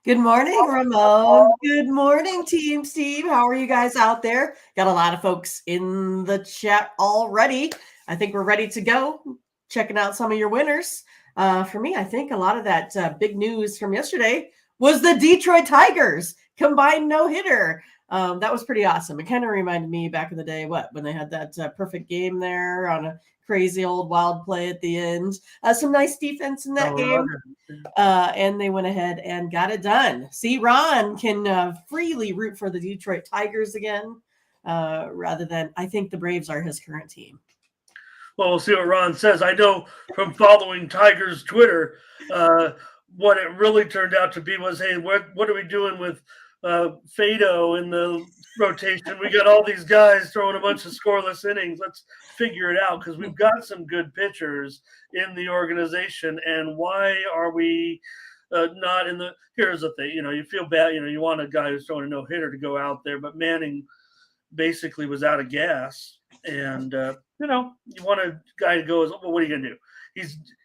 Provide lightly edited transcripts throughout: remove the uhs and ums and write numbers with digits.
Good morning, Ramon. Good morning, Team Steve. How are you guys out there? Got a lot of folks in the chat already. I think we're ready to go. Checking out some of your winners. For me, I think a lot of that big news from yesterday was the Detroit Tigers combined no hitter. That was pretty awesome. It kind of reminded me back in the day, when they had that perfect game there on a crazy old wild play at the end. Some nice defense in that game. And they went ahead and got it done. See, Ron can freely root for the Detroit Tigers again, rather than I think the Braves are his current team. Well, we'll see what Ron says. I know from following Tigers Twitter, what it really turned out to be was, hey, what are we doing with Fado in the rotation? We got all these guys throwing a bunch of scoreless innings. Let's figure it out because we've got some good pitchers in the organization. And why are we not in the? Here's the thing. You feel bad. You want a guy who's throwing a no hitter to go out there, but Manning basically was out of gas, and you want a guy to go. Well, what are you gonna do?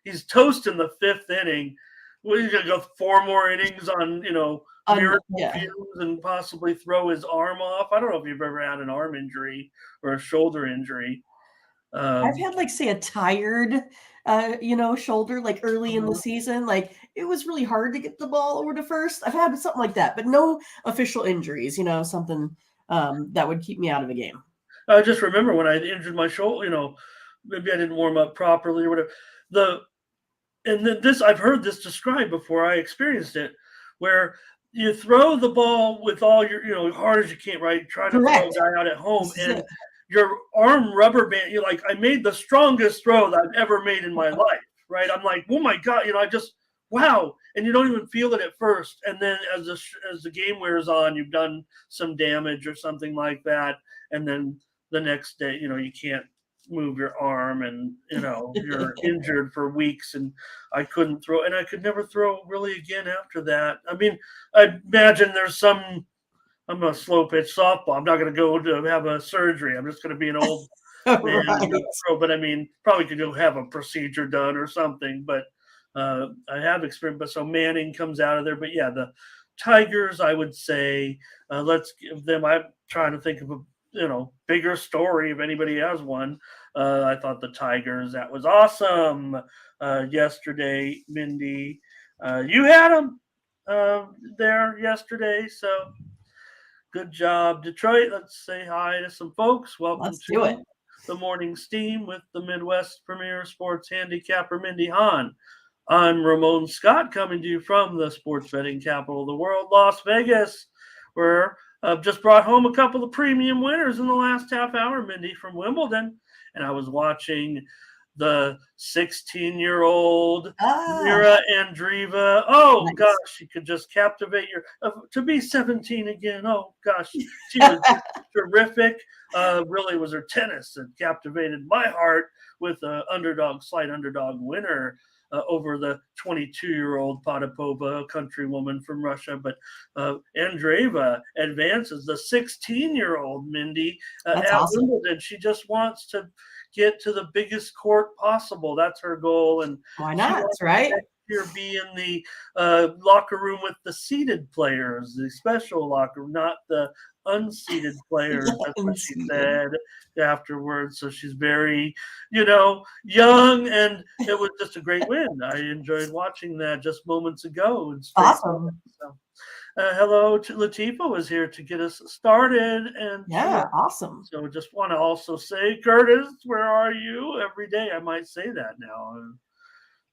He's toast in the fifth inning. What are you gonna go 4 more innings on miracle fumes and possibly throw his arm off? I don't know if you've ever had an arm injury or a shoulder injury. I've had say a tired shoulder early in the season. It was really hard to get the ball over to first. I've had something like that, but no official injuries, something that would keep me out of the game. I just remember when I injured my shoulder, maybe I didn't warm up properly or whatever. This I've heard this described before. I experienced it where you throw the ball with all your, hard as you can, right? Trying to throw a guy out at home, and your arm rubber band. You're like, I made the strongest throw that I've ever made in my life, right? I'm like, oh my god, wow, and you don't even feel it at first, and then as the game wears on, you've done some damage or something like that, and then the next day, you can't move your arm, and you're injured for weeks. And I couldn't throw, and I could never throw really again after that. I mean, I imagine there's some. I'm a slow pitch softball. I'm not going to go to have a surgery. I'm just going to be an old man. Right. But I mean, probably could go have a procedure done or something. But I have experience. But so Manning comes out of there. But yeah, the Tigers, I would say, let's give them. I'm trying to think of a bigger story if anybody has one. I thought the Tigers, that was awesome yesterday. Mindy, you had them there yesterday, so good job, Detroit. Let's say hi to some folks. Welcome to the Morning Steam with the Midwest Premier Sports Handicapper, Mindy Hahne. I'm Ramon Scott, coming to you from the sports betting capital of the world, Las Vegas, where I've just brought home a couple of premium winners in the last half hour, Mindy, from Wimbledon. And I was watching the 16-year-old Mira Andreeva. Oh, nice. Gosh, she could just captivate to be 17 again. Oh, gosh, she was terrific. Really was her tennis that captivated my heart with a slight underdog winner over the 22-year-old Potapova, countrywoman from Russia. But Andreeva advances the 16-year-old Mindy at awesome. Wimbledon. She just wants to get to the biggest court possible. That's her goal. And why not? That's right. Here be in the locker room with the seated players, the special locker room, not the unseated players. That's what she said afterwards. So she's very, young, and it was just a great win. I enjoyed watching that just moments ago. Awesome. So, hello to Latifa was here to get us started. And awesome. So just want to also say, Curtis, where are you? Every day I might say that now. I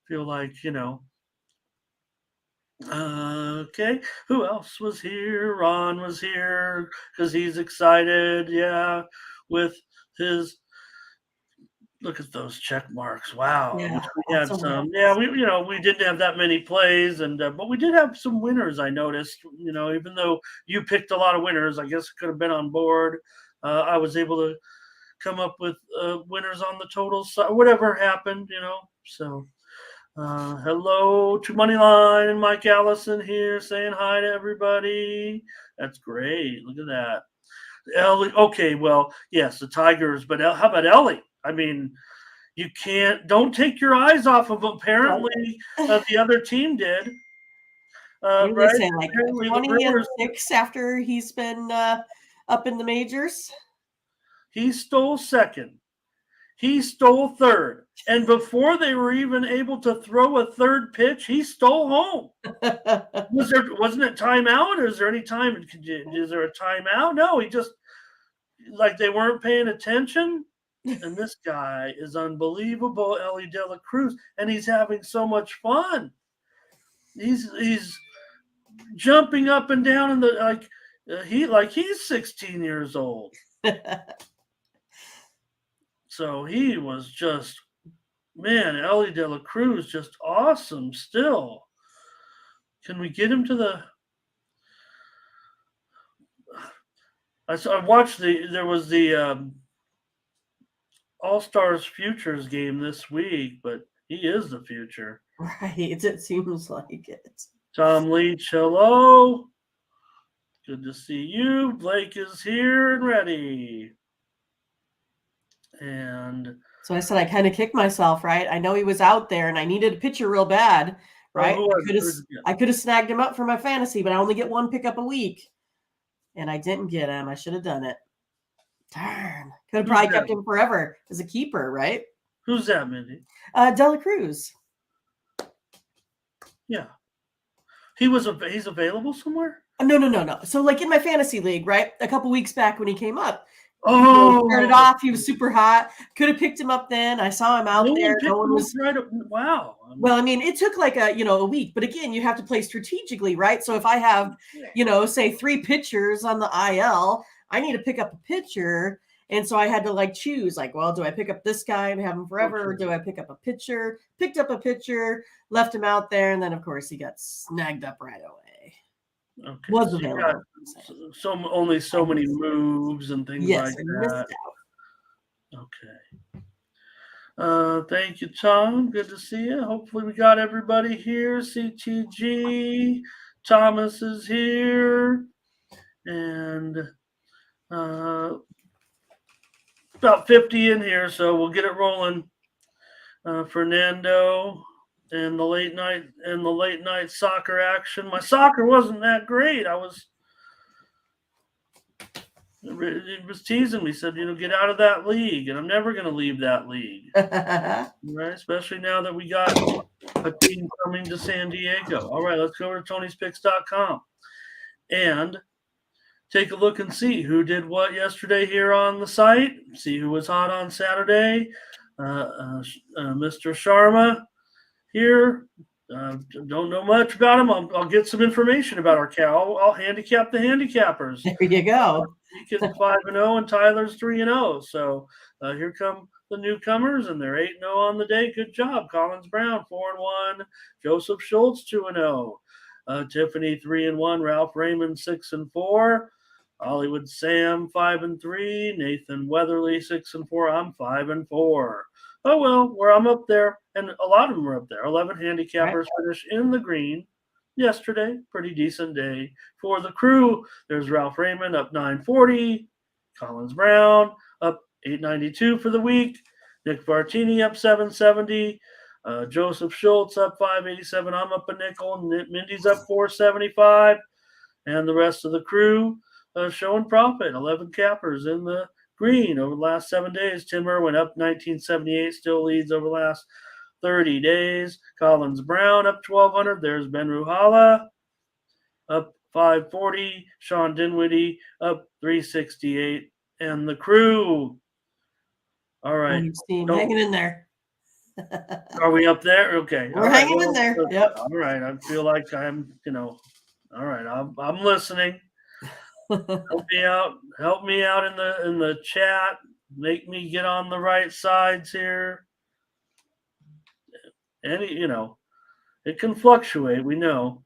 feel like, okay, who else was here? Ron was here because he's excited. Yeah, with his. Look at those check marks! Wow, yeah, we had some. Yeah, we didn't have that many plays, and but we did have some winners. I noticed. Even though you picked a lot of winners, I guess it could have been on board. I was able to come up with winners on the totals. Whatever happened, So. Hello to Moneyline and Mike Allison here saying hi to everybody. That's great. Look at that. Ellie. Okay, well, yes, the Tigers, but how about Ellie? I mean, don't take your eyes off of them. Apparently, the other team did. What do they Right? say? Like Apparently the 20 and Brewers, 6 after he's been up in the majors. he stole second. He stole third. And before they were even able to throw a third pitch, he stole home. Wasn't it timeout? Or is there any time? Is there a timeout? No, he just like they weren't paying attention. And this guy is unbelievable, Ellie De La Cruz, and he's having so much fun. He's jumping up and down in the he's 16 years old. So he was just, man, Ellie De La Cruz, just awesome still. Can we get him to the? I watched there was the All Stars Futures game this week, but he is the future. Right, it seems like it. Tom Leach, hello. Good to see you. Blake is here and ready. And so I said I kind of kicked myself, right? I know he was out there and I needed a pitcher real bad, right? I could have snagged him up for my fantasy, but I only get one pickup a week. And I didn't get him. I should have done it. Darn. Could have probably kept him forever as a keeper, right? Who's that, Mindy? De La Cruz. Yeah. He's available somewhere? No. So like in my fantasy league, right? A couple weeks back when he came up. Started off. He was super hot. Could have picked him up then. I saw him out there. No one was right. Wow. Well, I mean, it took like a week, but again, you have to play strategically, right? So if I have, say 3 pitchers on the IL, I need to pick up a pitcher. And so I had to like choose like, well, do I pick up this guy and have him forever? Or do I pick up a pitcher? Picked up a pitcher, left him out there. And then of course he got snagged up right away. Okay. Was available. Only so many moves and things like that. Okay. Thank you, Tom. Good to see you. Hopefully we got everybody here. CTG. Thomas is here. And about 50 in here, so we'll get it rolling. Fernando and the late night soccer action. My soccer wasn't that great. It was teasing me, said, get out of that league, and I'm never going to leave that league. Right? Especially now that we got a team coming to San Diego. All right, let's go over to Tony'sPicks.com and take a look and see who did what yesterday here on the site. See who was hot on Saturday. Mr. Sharma here. Don't know much about him. I'll get some information about our cow. I'll handicap the handicappers. There you go. He gets 5-0 and Tyler's 3-0. So here come the newcomers, and they're 8-0 on the day. Good job. Collins Brown 4-1. Joseph Schultz 2-0. Tiffany 3-1. Ralph Raymond 6-4. Hollywood Sam 5-3. Nathan Weatherly 6-4. I'm 5-4. Oh well, where I'm up there, and a lot of them are up there. 11 handicappers finished in the green yesterday. Pretty decent day for the crew. There's Ralph Raymond up 940. Collins Brown up 892 for the week. Nick Vartini up 770. Joseph Schultz up 587. I'm up a nickel. Mindy's up 475. And the rest of the crew showing profit. 11 cappers in the green over the last 7 days. Tim Irwin up 1978, still leads over the last 30 days. Collins Brown up 1,200. There's Ben Ruhala up 540. Sean Dinwiddie up 368. And the crew. All right. Hanging in there. Are we up there? Okay. We're hanging in there. Yep. All right. I feel like I'm, all right. I'm listening. Help me out in the chat. Make me get on the right sides here. It can fluctuate. We know.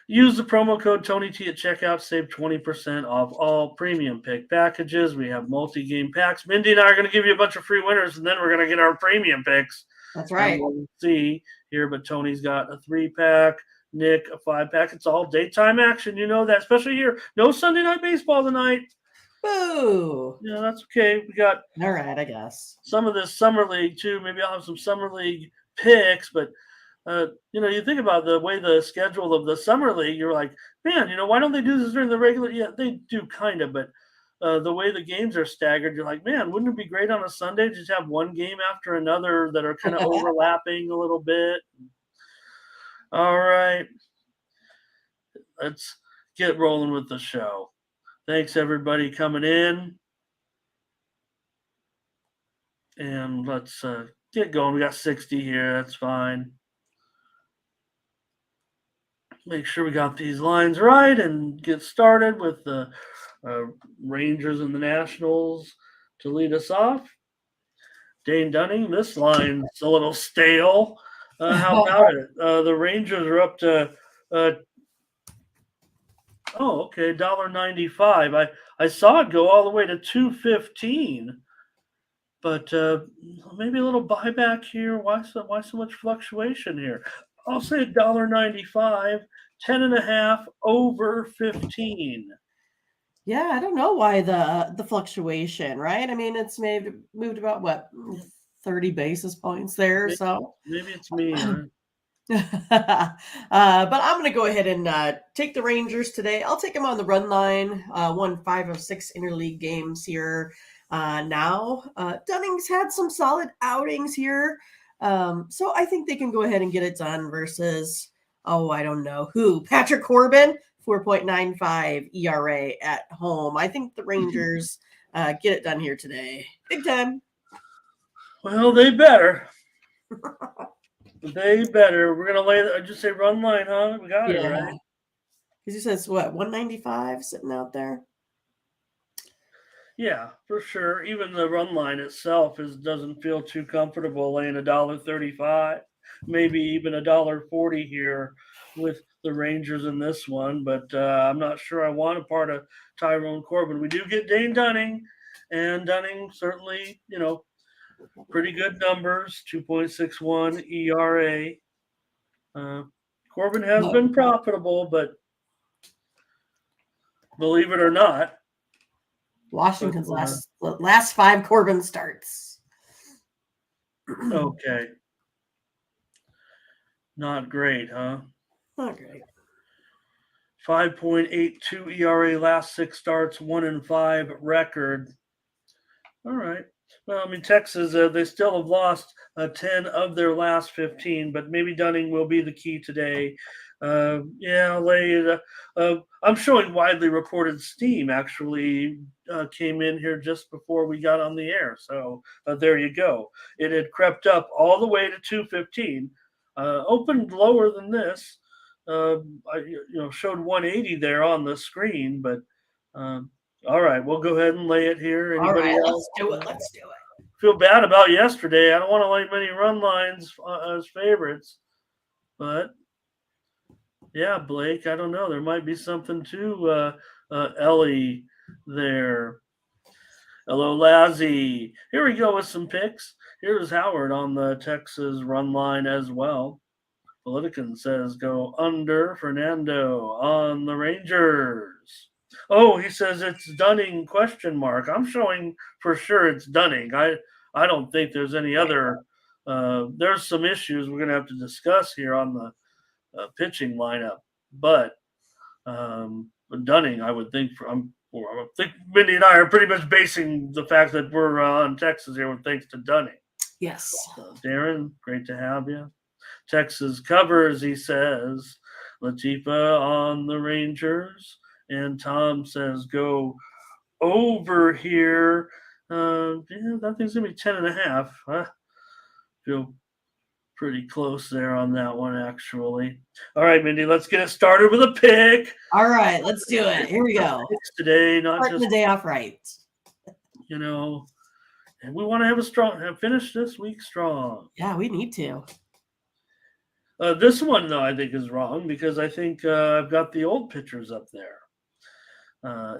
Use the promo code TonyT at checkout. Save 20% off all premium pick packages. We have multi-game packs. Mindy and I are going to give you a bunch of free winners, and then we're going to get our premium picks. That's right. We'll see here, but Tony's got a 3-pack. Nick, a 5-pack. It's all daytime action. You know that, especially here. No Sunday night baseball tonight. Boo. Yeah, that's okay. We got all right, I guess. Some of this summer league too. Maybe I'll have some summer league picks, but You think about the way the schedule of the summer league. You're like, man, why don't they do this during the regular? Yeah, they do kind of, but the way the games are staggered, you're like, man, wouldn't it be great on a Sunday to just have one game after another that are kind of overlapping a little bit? All right, let's get rolling with the show. Thanks everybody coming in, and let's get going. We got 60 here. That's fine. Make sure we got these lines right and get started with the Rangers and the Nationals to lead us off. Dane Dunning, this line's a little stale. How about it? The Rangers are up to $1.95. I saw it go all the way to $2.15, but maybe a little buyback here. Why so much fluctuation here? I'll say $1.95, 10.5 over 15. Yeah, I don't know why the fluctuation, right? I mean, it's moved about what 30 basis points there. Maybe it's me. But I'm going to go ahead and take the Rangers today. I'll take them on the run line. Won 5 of 6 interleague games here. Now Dunning's had some solid outings here, so I think they can go ahead and get it done versus I don't know who, Patrick Corbin. 4.95 ERA at home. I think the Rangers get it done here today. Big time. Well, they better. They better. We're going to lay just say run line, huh? We got it, right? Because he says, what, 195 sitting out there? Yeah, for sure. Even the run line itself doesn't feel too comfortable laying $1.35, maybe even $1.40 here with the Rangers in this one. But I'm not sure I want a part of Tyrone Corbin. We do get Dane Dunning, and Dunning certainly, pretty good numbers, 2.61 ERA. Corbin has been profitable, but believe it or not, Washington's last 5 Corbin starts. Okay. Not great, huh? Not great. 5.82 ERA last 6 starts, 1-5 record. All right. Well, I mean, Texas, they still have lost 10 of their last 15, but maybe Dunning will be the key today. I'm showing widely reported steam actually came in here just before we got on the air. So there you go. It had crept up all the way to 215, opened lower than this. I showed 180 there on the screen, but all right, we'll go ahead and lay it here. Anybody else? Let's do it. Feel bad about yesterday. I don't want to lay many run lines as favorites, but yeah, Blake, I don't know. There might be something to Ellie there. Hello, Lazzy. Here we go with some picks. Here's Howard on the Texas run line as well. Politican says go under Fernando on the Rangers. Oh, he says it's Dunning ? I'm showing for sure it's Dunning. I don't think there's any other. There's some issues we're going to have to discuss here on the pitching lineup, but Dunning, I would think I think Mindy and I are pretty much basing the fact that we're on Texas here with thanks to Dunning. Yes. Darren, great to have you. Texas covers, he says. Latifa on the Rangers. And Tom says go over here. That thing's going to be 10.5. Feel pretty close there on that one, actually. All right, Mindy, let's get it started with a pick. All right, let's do it. Here we go. Today, not starting just the day off right. And we want to have finish this week strong. Yeah, we need to. This one, though, I think is wrong because I think I've got the old pitchers up there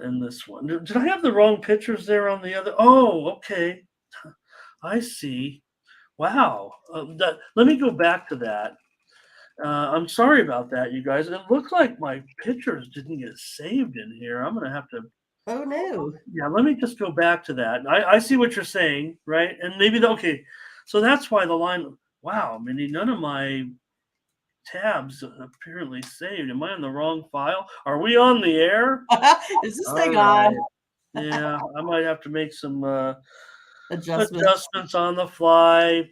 in this one. Did I have the wrong pitchers there on the other? Oh, okay. I see. Wow. Let me go back to that. I'm sorry about that, you guys. It looks like my pitchers didn't get saved in here. I'm going to have to. Oh, no. Yeah, let me just go back to that. I see what you're saying, right? And maybe, okay. So that's why the line. Wow, Mindy, none of my tabs apparently saved. Am I in the wrong file? Are we on the air? Is this All thing right. on? Yeah, I might have to make some Adjustments. adjustments on the fly.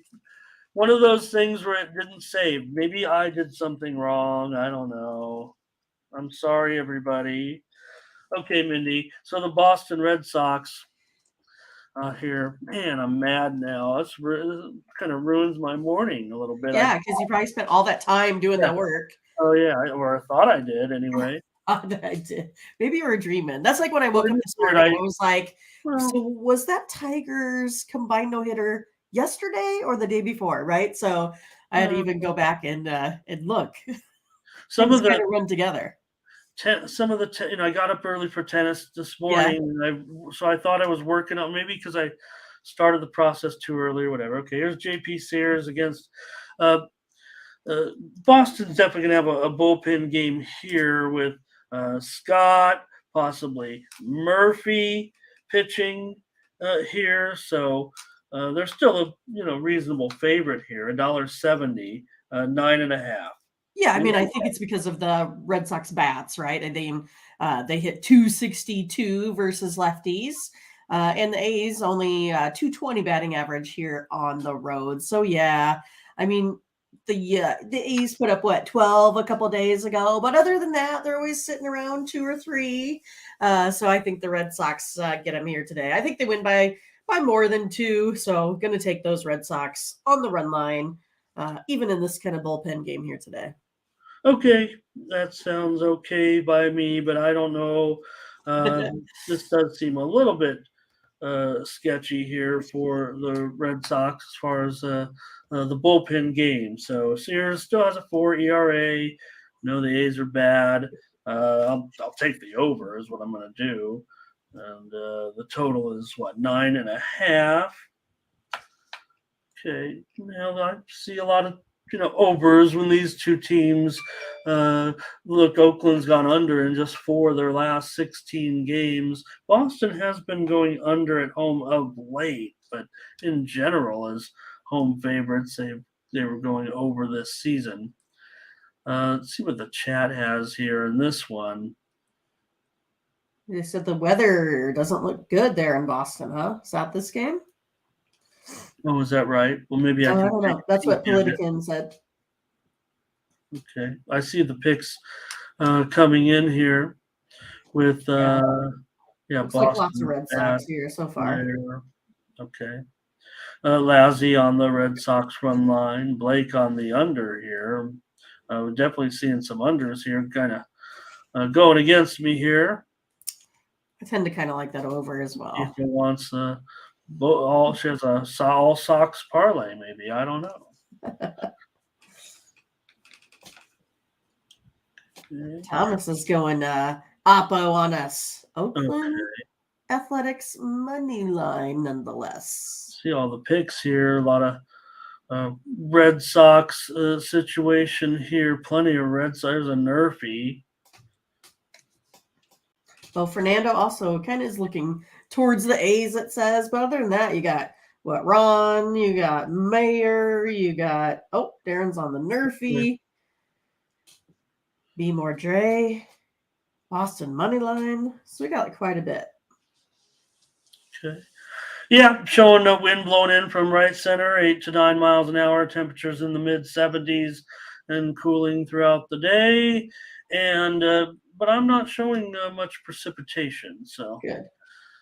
One of those things where it didn't save. Maybe I did something wrong. I don't know. I'm sorry, everybody. Okay, Mindy. So the Boston Red Sox here, man, I'm mad now. This kind of ruins my morning a little bit. Yeah, because you probably spent all that time doing Yeah. that work. Oh yeah, or I thought I did anyway. I did. Maybe you were dreaming. That's like when I woke Well, up it this is weird. morning and I was like, Well, so was that Tigers combined no hitter yesterday or the day before? Right. So I had to uh, even go back and look. some Things of kind the of run together. I got up early for tennis this Yeah. morning, and so I thought I was working on maybe because I started the process too early or whatever. Okay, here's JP Sears against uh, uh, Boston's definitely gonna have a bullpen game here with Scott, possibly Murphy pitching here. So they're still a reasonable favorite here, $1.70, 9.5. Yeah, I mean, I think it's because of the Red Sox bats, right? And they hit 262 versus lefties, and the A's only 220 batting average here on the road. So yeah, I mean the A's put up what 12 a couple days ago, but other than that, they're always sitting around 2 or 3. So I think the Red Sox get them here today. I think they win by more than 2. So going to take those Red Sox on the run line, even in this kind of bullpen game here today. Okay, that sounds okay by me, but I don't know. Uh, this does seem a little bit sketchy here for the Red Sox as far as the bullpen game. So Sears still has a 4 ERA. No, the A's are bad. I'll take the over is what I'm going to do, and the total is what 9.5. Okay, now I see a lot of overs when these two teams look. Oakland's gone under in just 4 of their last 16 games. Boston has been going under at home of late, but in general, as home favorites, they were going over this season. Let's see what the chat has here in this one. They said the weather doesn't look good there in Boston, huh? Is that this game? Oh, is that right? Well, maybe I Oh, I can don't take know. That's a what peek at it. Politican said. Okay, I see the picks coming in here with Looks like lots of Boston Red at Sox here so far. there. Okay, Lassie on the Red Sox run line, Blake on the under here. We're definitely seeing some unders here, kind of going against me here. I tend to kind of like that over as well. If it wants she has a all Sox parlay, maybe I don't know. Okay. Thomas is going oppo on us. Okay. Oakland Athletics money line, nonetheless. See all the picks here. A lot of Red Sox situation here. Plenty of Red Sox. There's a Nerfy. Well, Fernando also kind of is looking towards the A's, it says. But other than that, you got Ron, you got Mayer, you got Darren's on the Nerfy. Be more Dre, Boston money line. So we got quite a bit. Okay. Yeah, showing the wind blowing in from right center, 8 to 9 miles an hour. Temperatures in the mid 70s and cooling throughout the day. And but I'm not showing much precipitation. So Good.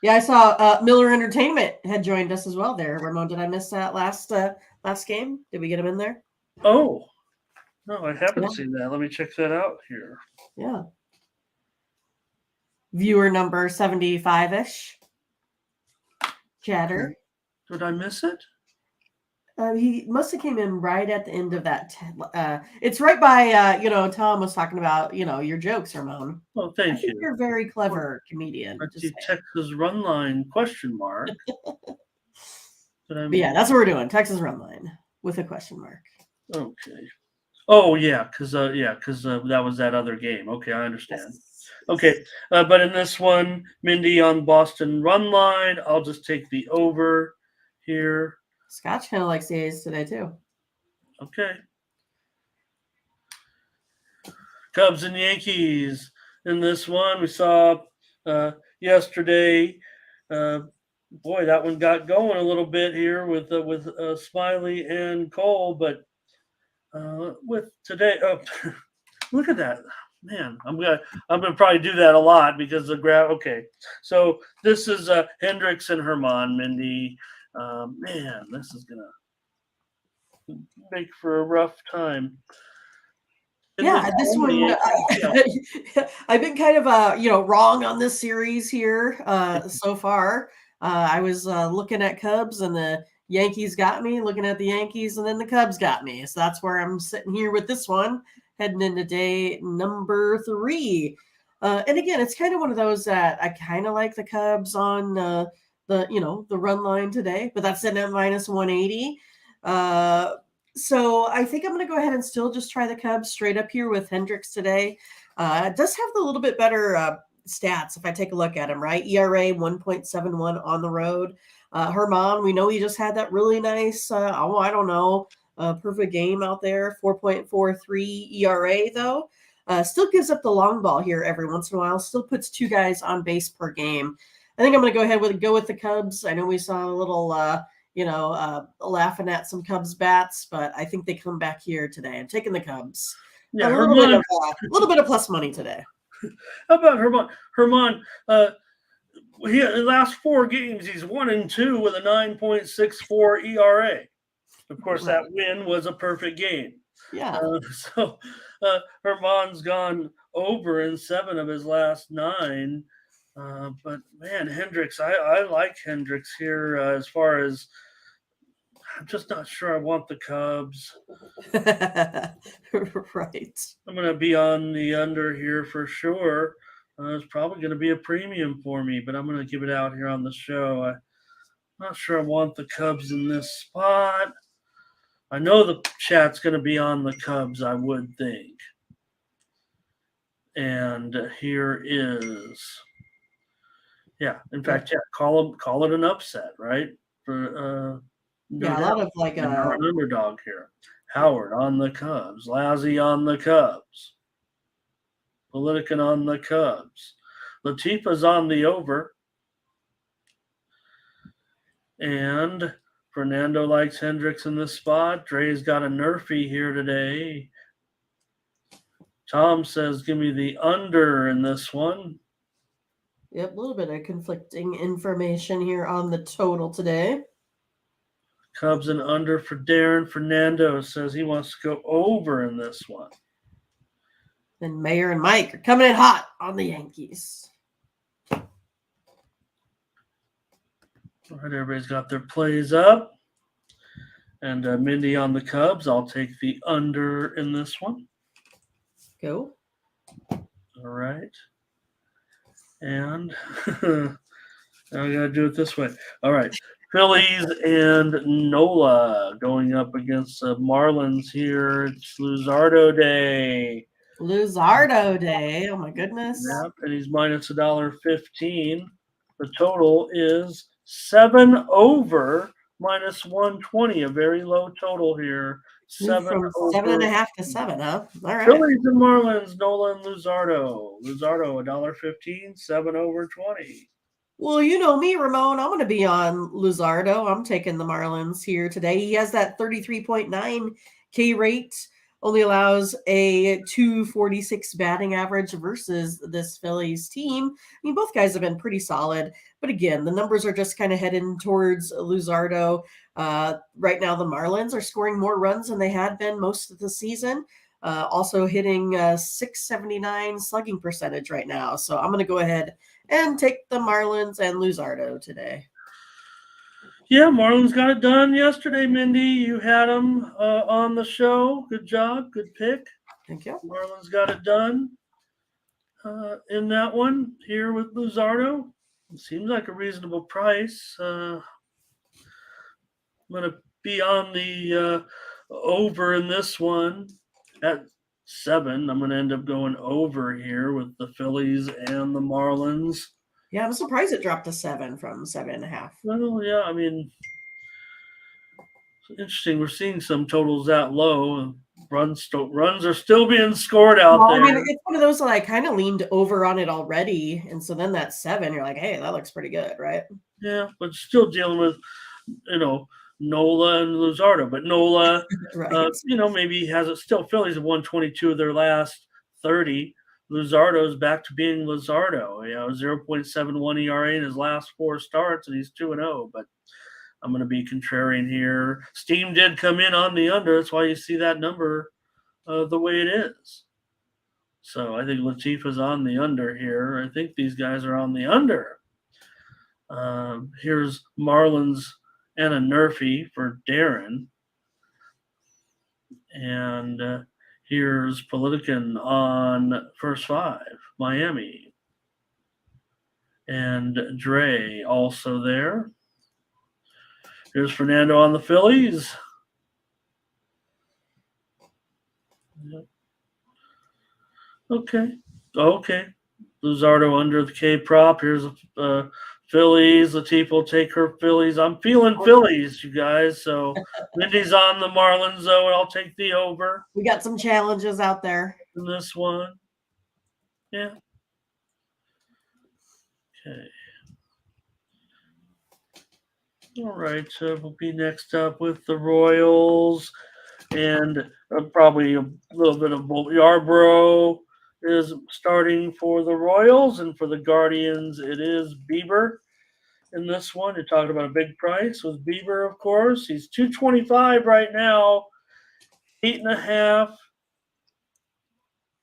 Yeah, I saw Miller Entertainment had joined us as well there. Ramon, did I miss that last game? Did we get him in there? Oh, no, I haven't seen that. Let me check that out here. Yeah. Viewer number 75-ish. Chatter. Did I miss it? He must have came in right at the end of that. It's right by, Tom was talking about, your jokes, Ramon. Oh, thank you. You're a very clever comedian. I see Texas run line question mark. But yeah, that's what we're doing. Texas run line with a question mark. Okay. Oh yeah, because that was that other game. Okay, I understand. Yes. Okay, but in this one, Mindy on Boston run line, I'll just take the over here. Scotch kind of likes the A's today too. Okay. Cubs and Yankees in this one. We saw yesterday. Boy, that one got going a little bit here with Smiley and Cole, but with today, look at that, man! I'm gonna probably do that a lot because the graph. Okay, so this is Hendricks and Herman, Mindy. Man, this is gonna make for a rough time. Yeah, this one, I've been kind of, wrong on this series here so far. I was looking at Cubs and the Yankees got me, looking at the Yankees and then the Cubs got me. So that's where I'm sitting here with this one, heading into day number 3. And again, it's kind of one of those that I kind of like the Cubs on the run line today, but that's sitting at minus 180. So I think I'm going to go ahead and still just try the Cubs straight up here with Hendricks today. It does have the little bit better stats if I take a look at him, right? ERA 1.71 on the road. Herman, we know he just had that really nice, perfect game out there, 4.43 ERA though. Still gives up the long ball here every once in a while. Still puts 2 guys on base per game. I think I'm going to go ahead with the Cubs. I know we saw a little laughing at some Cubs bats, but I think they come back here today. I'm taking the Cubs. Yeah, a little bit of plus money today. How about Herman? Herman, in the last 4 games, he's 1-2 with a 9.64 ERA. Of course, that win was a perfect game. Yeah. Herman's gone over in 7 of his last 9. But man, Hendricks, I like Hendricks here as far as I'm just not sure I want the Cubs. Right. I'm going to be on the under here for sure. It's probably going to be a premium for me, but I'm going to give it out here on the show. I'm not sure I want the Cubs in this spot. I know the chat's going to be on the Cubs, I would think. And here is, in fact, call it an upset, right? For a lot of like an underdog here. Howard on the Cubs, Lazzy on the Cubs, Politican on the Cubs, Latifa's on the over, and Fernando likes Hendricks in this spot. Dre's got a nerfy here today. Tom says, give me the under in this one. Yep, a little bit of conflicting information here on the total today. Cubs and under for Darren. Fernando says he wants to go over in this one. And Mayor and Mike are coming in hot on the Yankees. All right, everybody's got their plays up. And Mindy on the Cubs. I'll take the under in this one. Go. All right. And now I got to do it this way. All right. Phillies and Nola going up against Marlins here. It's Luzardo Day. Luzardo Day. Oh, my goodness. Yep, and he's minus $1.15. The total is 7 over minus 120. A very low total here. 7 from over. 7.5 to 7, huh? All right. Phillies and Marlins, Nola and Luzardo. Luzardo, $1.15, 7 over 20. Well, you know me, Ramon. I'm going to be on Luzardo. I'm taking the Marlins here today. He has that 33.9 K rate, only allows a 246 batting average versus this Phillies team. I mean, both guys have been pretty solid. But again, the numbers are just kind of heading towards Luzardo. Right now, the Marlins are scoring more runs than they had been most of the season. Also hitting 679 slugging percentage right now. So I'm going to go ahead and take the Marlins and Luzardo today. Yeah, Marlins got it done yesterday, Mindy. You had them on the show. Good job. Good pick. Thank you. Marlins got it done in that one here with Luzardo. It seems like a reasonable price. I'm going to be on the over in this one at 7. I'm going to end up going over here with the Phillies and the Marlins. Yeah, I'm surprised it dropped to 7 from 7.5. Well, yeah, I mean, it's interesting. We're seeing some totals that low. runs are still being scored out there. I mean, it's one of those that I kind of leaned over on it already, and so then that 7, you're like, hey, that looks pretty good, right? Yeah, but still dealing with, Nola and Luzardo. But Nola, Right. maybe has it still. Phillies have won 22 of their last 30. Luzardo's back to being Luzardo. 0.71 ERA in his last 4 starts, and he's 2-0. But I'm going to be contrarian here. Steam did come in on the under. That's why you see that number the way it is. So I think Latifa's on the under here. I think these guys are on the under. Here's Marlins and a Nerfy for Darren. And here's Politican on first 5, Miami. And Dre also there. Here's Fernando on the Phillies. Yep. Okay. Luzardo under the K prop. Here's Phillies. Latif will take her Phillies. I'm feeling Phillies, you guys. So Mindy's on the Marlins, though, and I'll take the over. We got some challenges out there in this one. Yeah. Okay. All right. We'll be next up with the Royals, and probably a little bit of Yarbrough is starting for the Royals, and for the Guardians, it is Bieber. In this one, you're talking about a big price with Bieber, of course. He's $225 right now, 8.5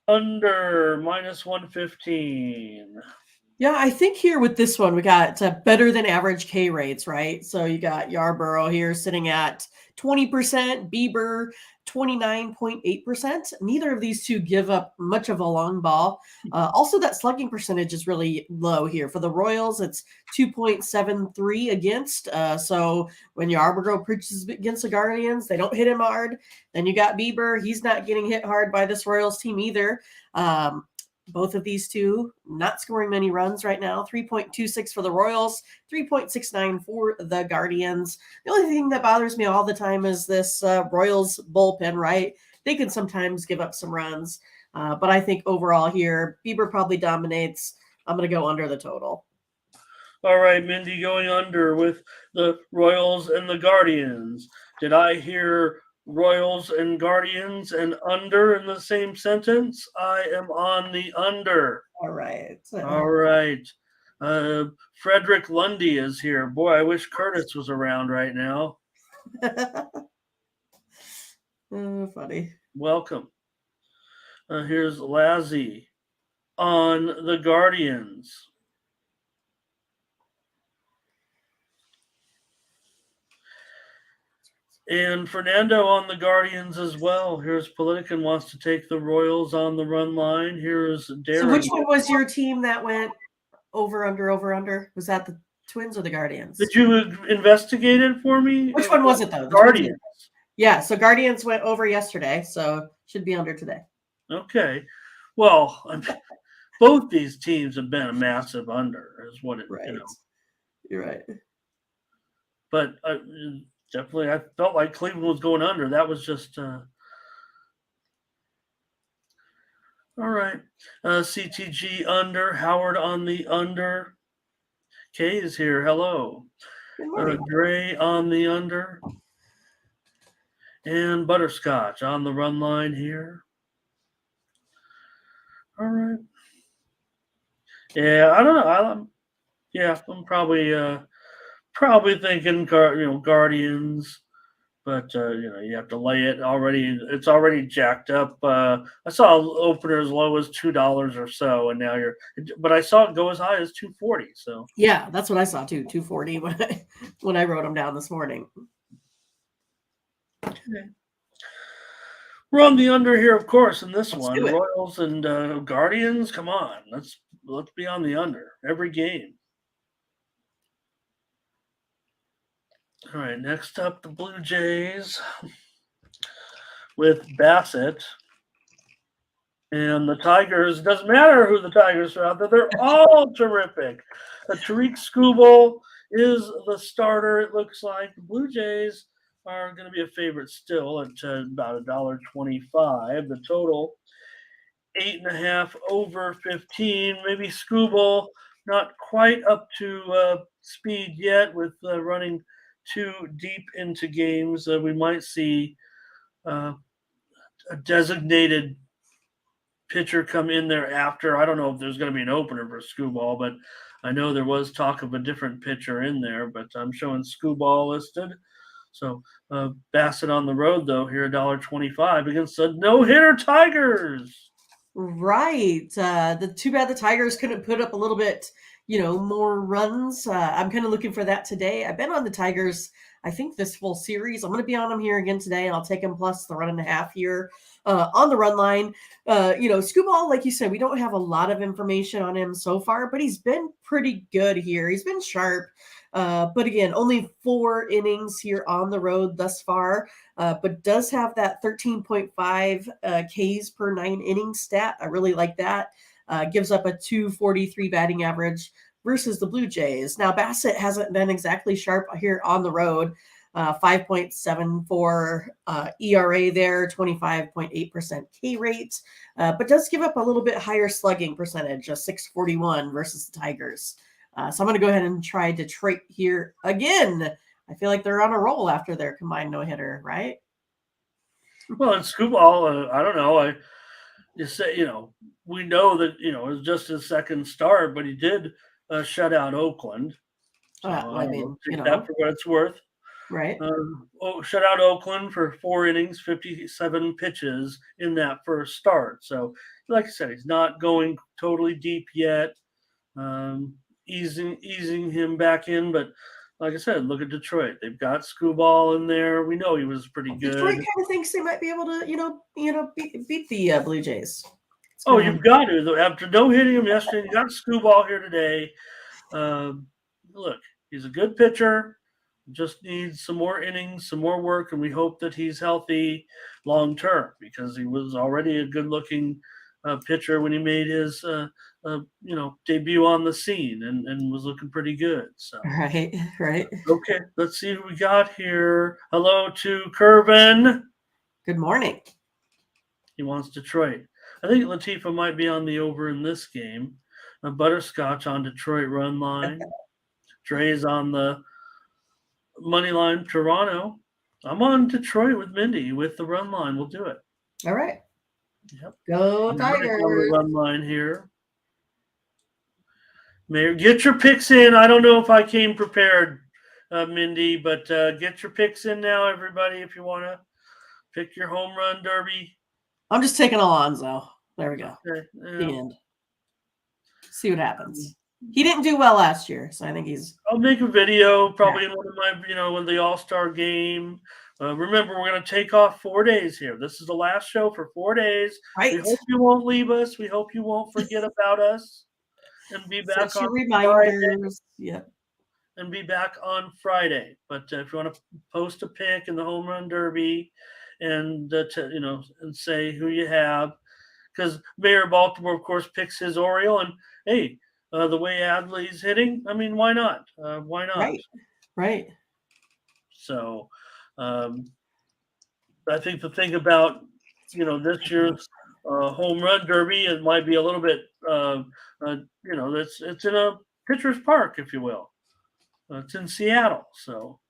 under -115. Yeah, I think here with this one, we got better than average K rates, right? So you got Yarborough here sitting at 20%, Bieber 29.8%. Neither of these two give up much of a long ball. Also, that slugging percentage is really low here. For the Royals, it's 2.73 against. So when Yarborough pitches against the Guardians, they don't hit him hard. Then you got Bieber. He's not getting hit hard by this Royals team either. Both of these two not scoring many runs right now. 3.26 for the Royals, 3.69 for the Guardians. The only thing that bothers me all the time is this Royals bullpen, right? They can sometimes give up some runs. But I think overall here, Bieber probably dominates. I'm going to go under the total. All right, Mindy going under with the Royals and the Guardians. Did I hear Royals and Guardians and under in the same sentence? I am on the under. All right. Frederick Lundy is here. Boy, I wish Curtis was around right now. Funny. Welcome. Here's Lazzie on the Guardians. And Fernando on the Guardians as well. Here's Politican wants to take the Royals on the run line. Here's Darren. So which one was your team that went over, under? Was that the Twins or the Guardians? Did you investigate it for me? Which one was it, though? Guardians. Yeah, so Guardians went over yesterday, so should be under today. Okay. Well, both these teams have been a massive under, is what it, right. You're right. But definitely, I felt like Cleveland was going under. That was just all right. CTG under. Howard on the under. Kay is here. Hello. Dre on the under. And Butterscotch on the run line here. All right. Yeah, I don't know. I'm probably thinking, Guardians, but you have to lay it already. It's already jacked up. I saw opener as low as $2 or so, and now but I saw it go as high as $2.40. So yeah, that's what I saw too. $2.40 when I wrote them down this morning. Okay. We're on the under here, of course, in this Let's one. Royals and Guardians. Come on, let's be on the under every game. All right, next up, the Blue Jays with Bassett. And the Tigers, doesn't matter who the Tigers are out there, they're all terrific. Tariq Skubal is the starter, it looks like. The Blue Jays are going to be a favorite still at about $1.25. The total 8.5 over 15. Maybe Scooble not quite up to speed yet with running too deep into games. We might see uh, a designated pitcher come in there after. I don't know if there's going to be an opener for Screwball, but I know there was talk of a different pitcher in there. But I'm showing Screwball listed. So Bassett on the road though here $1.25 against the no hitter Tigers. Right. The too bad the Tigers couldn't put up a little bit, more runs. I'm kind of looking for that today. I've been on the Tigers, I think, this full series. I'm going to be on them here again today, and I'll take them plus the 1.5 here on the run line. Scooball, like you said, we don't have a lot of information on him so far, but he's been pretty good here. He's been sharp. But again, only 4 innings here on the road thus far, but does have that 13.5 Ks per 9 innings stat. I really like that. Gives up a 243 batting average versus the Blue Jays. Now, Bassett hasn't been exactly sharp here on the road. 5.74 ERA there, 25.8% K rate, but does give up a little bit higher slugging percentage, a 641 versus the Tigers. So I'm going to go ahead and try Detroit here again. I feel like they're on a roll after their combined no-hitter, right? Well, in Scooball, I don't know. We know that, it was just his second start, but he did shut out Oakland. So take that for what it's worth. Right. Shut out Oakland for 4 innings, 57 pitches in that first start. So, like I said, he's not going totally deep yet. Easing him back in, but like I said, look at Detroit. They've got Scooball in there. We know he was pretty good. Detroit kind of thinks they might be able to, beat the Blue Jays. You've got to. After no hitting him yesterday, you got Scooball here today. Look, he's a good pitcher. Just needs some more innings, some more work, and we hope that he's healthy long term because he was already a good-looking pitcher when he made his debut on the scene and was looking pretty good. So right. Okay, let's see who we got here. Hello to Curvin. Good morning. He wants Detroit. I think Latifah might be on the over in this game. Butterscotch on Detroit run line. Dre's on the money line. Toronto. I'm on Detroit with Mindy with the run line. We'll do it. All right. Yep. Go Tigers. On the run line here. Mayor, get your picks in. I don't know if I came prepared, Mindy, but get your picks in now, everybody, if you want to pick your home run derby. I'm just taking Alonso. There we go. Okay. The end. See what happens. He didn't do well last year, so I think I'll make a video probably in one of my, in the All-Star game. Remember, we're going to take off 4 days here. This is the last show for 4 days. Right. We hope you won't leave us. We hope you won't forget about us. And be back Set on your reminders. Friday. And be back on Friday. But if you want to post a pick in the home run derby and and say who you have, because Mayor of Baltimore, of course, picks his Oriole, and hey, the way Adley's hitting, I mean, why not? Why not? Right. So, I think the thing about this year's home run derby, it might be a little bit it's in a pitcher's park, if you will. It's in Seattle, so.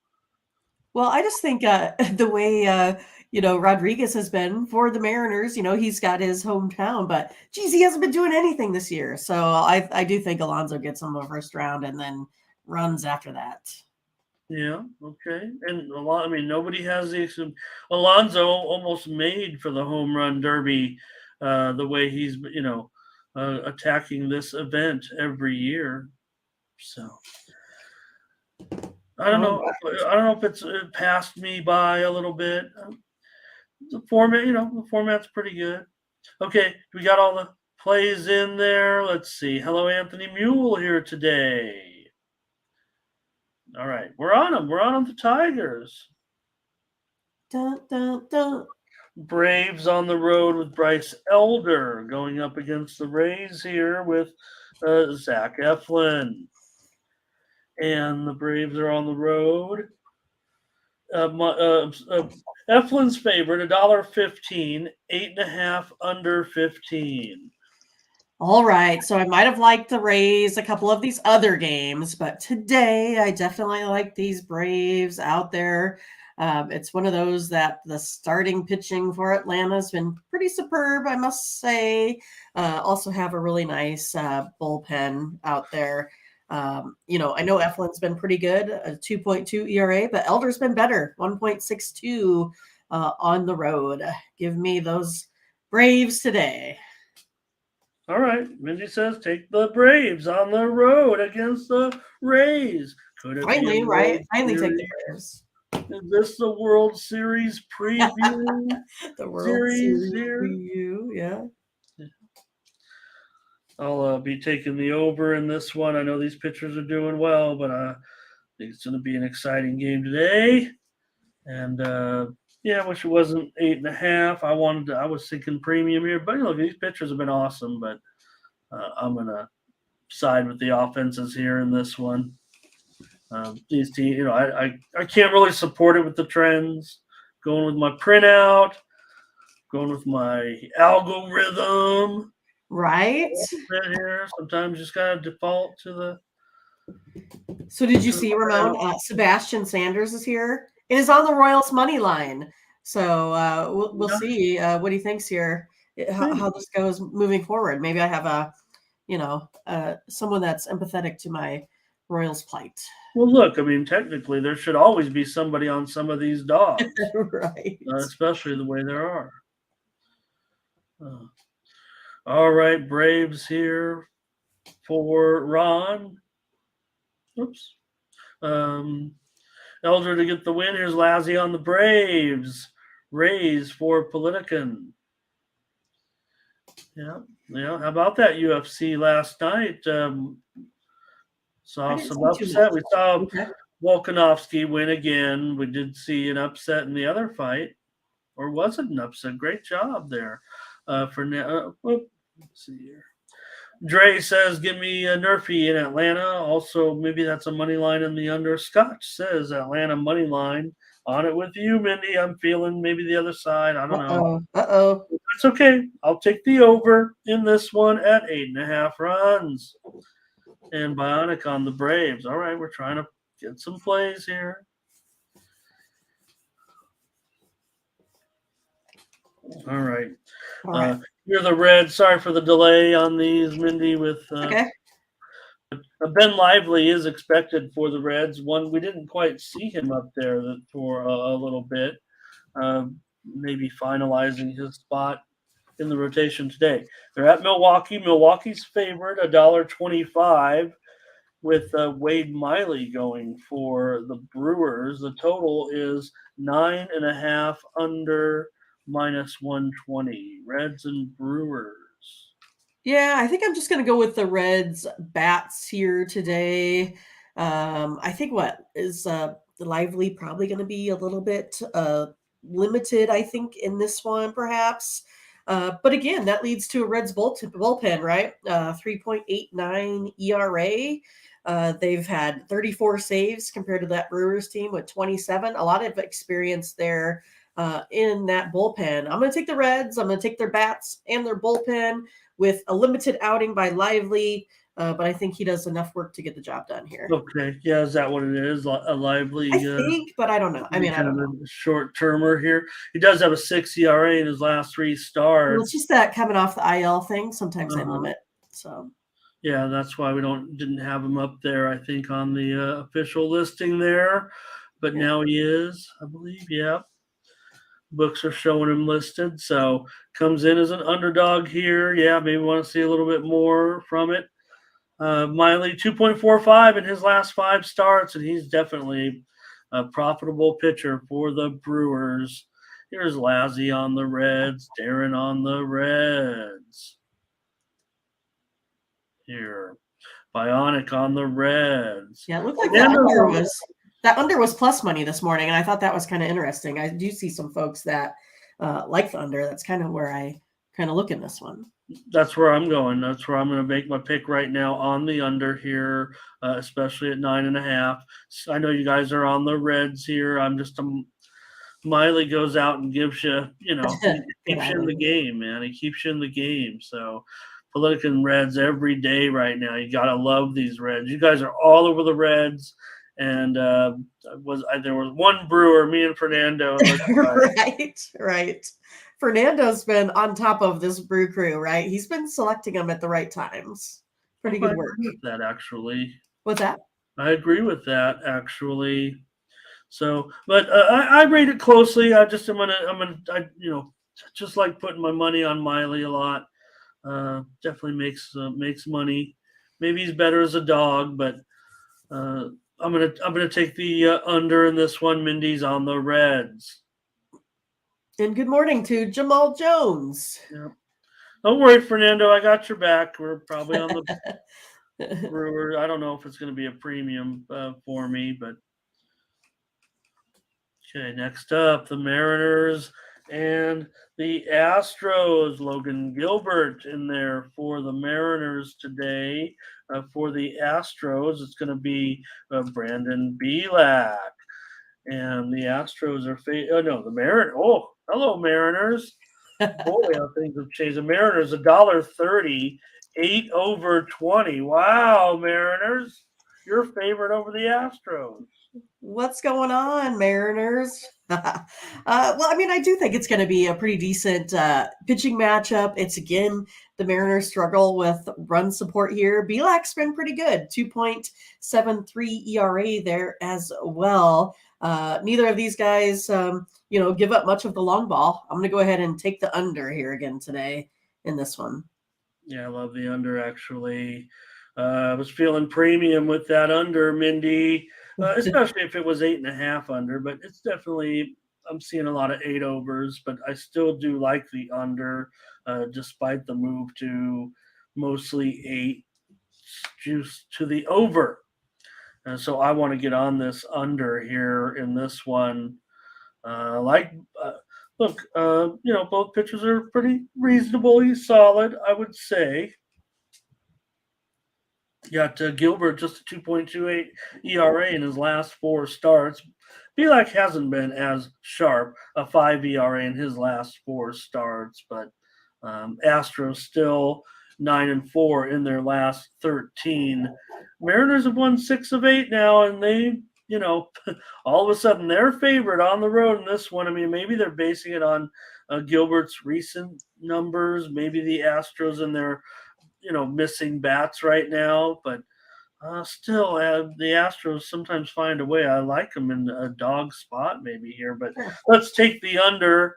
Well, I just think the way Rodriguez has been for the Mariners, he's got his hometown, but geez, he hasn't been doing anything this year. So I do think Alonso gets him the first round and then runs after that. Yeah. Okay. And nobody has Alonso almost made for the home run derby, the way he's attacking this event every year. So I don't know. I don't know if it passed me by a little bit. The format's pretty good. Okay, we got all the plays in there. Let's see. Hello, Anthony Mule here today. All right, we're on them. We're on the Tigers. Dun, dun, dun. Braves on the road with Bryce Elder going up against the Rays here with Zach Eflin. And the Braves are on the road Eflin's favorite, $1.15, 8.5 under 15. All right. So I might have liked the Rays a couple of these other games, but today I definitely like these Braves out there. It's one of those that the starting pitching for Atlanta has been pretty superb, I must say. Also have a really nice bullpen out there. I know Eflin's been pretty good, a 2.2 ERA, but Elder's been better, 1.62 on the road. Give me those Braves today. All right. Mindy says take the Braves on the road against the Rays. Could it Finally, be a right? World Finally take the Series? Braves. Is this the World Series preview The World series Series here? preview, yeah. I'll be taking the over in this one. I know these pitchers are doing well, but I think it's going to be an exciting game today. And I wish it wasn't 8.5. I was thinking premium here, but look, these pitchers have been awesome. But I'm gonna side with the offenses here in this one. These teams, I can't really support it with the trends. Going with my printout, going with my algorithm. Right. Here, sometimes you just gotta default to the. So did you see, Ramon? Sebastian Sanders is here. It is on the Royals money line. So we'll see what he thinks here, how this goes moving forward. Maybe I have someone that's empathetic to my Royals plight. Well, look, I mean, technically, there should always be somebody on some of these dogs, right? Especially the way there are. All right, Braves here for Ron. Oops. Elder to get the win. Here's Lazzy on the Braves. Rays for Politican. Yeah. How about that UFC last night? Saw some upset. We saw Volkanovski win again. We did see an upset in the other fight. Or was it an upset? Great job there for now. Let's see here. Dre says, give me a Nerfy in Atlanta. Also, maybe that's a money line in the under. Scotch says Atlanta money line. On it with you, Mindy. I'm feeling maybe the other side. I don't know. That's okay. I'll take the over in this one at 8.5 runs. And Bionic on the Braves. All right, we're trying to get some plays here. All right. You're the Reds. Sorry for the delay on these, Mindy. With Ben Lively is expected for the Reds. We didn't quite see him up there for a little bit. Maybe finalizing his spot in the rotation today. They're at Milwaukee. Milwaukee's favorite, $1.25, with Wade Miley going for the Brewers. The total is 9.5 under -120. Reds and Brewers. Yeah, I think I'm just going to go with the Reds bats here today. I think the Lively probably going to be a little bit limited, I think, in this one, perhaps. But again, that leads to a Reds bullpen, right? 3.89 ERA. They've had 34 saves compared to that Brewers team with 27. A lot of experience there in that bullpen. I'm going to take the Reds. I'm going to take their bats and their bullpen with a limited outing by Lively. But I think he does enough work to get the job done here. Okay. Yeah, is that what it is? A Lively? I think, but I don't know. I don't know. Short-termer here. He does have a 6 ERA in his last 3 starts. Well, it's just that coming off the IL thing. Sometimes they limit. So. Yeah, that's why we didn't have him up there, I think, on the official listing there. But now he is, I believe. Yeah. Books are showing him listed. So comes in as an underdog here. Yeah, maybe want to see a little bit more from it. Miley, 2.45 in his last 5 starts, and he's definitely a profitable pitcher for the Brewers. Here's Lazzy on the Reds, Darren on the Reds. Here, Bionic on the Reds. Yeah, it looked like that under was plus money this morning, and I thought that was kind of interesting. I do see some folks that like the under. That's kind of where I kind of look in this one. That's where I'm going. That's where I'm going to make my pick right now on the under here, especially at 9.5. I know you guys are on the Reds here. I'm just a Miley goes out and gives you, he Good keeps you in the outing. game, man. He keeps you in the game. So, Politican Reds every day right now. You gotta love these Reds. You guys are all over the Reds, and there was one Brewer, me and Fernando, and Right. Fernando's been on top of this brew crew, right? He's been selecting them at the right times. Pretty I good work. agree with that actually. What's that? I agree with that actually. So, but I rate it closely. Just like putting my money on Miley a lot. Definitely makes money. Maybe he's better as a dog, but uh, I'm gonna take the under in this one. Mindy's on the Reds. And good morning to Jamal Jones. Yeah. Don't worry, Fernando. I got your back. We're probably on the Brewers. I don't know if it's going to be a premium for me, but okay. Next up, the Mariners and the Astros. Logan Gilbert in there for the Mariners today. For the Astros, it's going to be Brandon Belak. And the Astros are the Mariners. Oh, hello, Mariners. Boy, how things have changed. The Mariners $1.30, 8/20. Wow, Mariners, your favorite over the Astros. What's going on, Mariners? Well, I mean, I do think it's going to be a pretty decent pitching matchup. It's again, the Mariners struggle with run support here. Belak's been pretty good, 2.73 ERA there as well. Neither of these guys, give up much of the long ball. I'm going to go ahead and take the under here again today in this one. Yeah, I love the under actually. I was feeling premium with that under, Mindy, especially if it was 8.5 under. But it's definitely I'm seeing a lot of 8 overs, but I still do like the under, despite the move to mostly 8 juice to the over. And so I want to get on this under here in this one. Uh, like, uh, both pitchers are pretty reasonably solid, I would say. Got Gilbert just a 2.28 ERA in his last 4 starts. Belak hasn't been as sharp, a 5 ERA in his last 4 starts, but Astros still 9-4 in their last 13. Mariners have won 6 of 8 now, and they, all of a sudden they're favorite on the road in this one. I mean, maybe they're basing it on Gilbert's recent numbers, maybe the Astros and their missing bats right now, but still, the Astros sometimes find a way. I like them in a dog spot maybe here, but let's take the under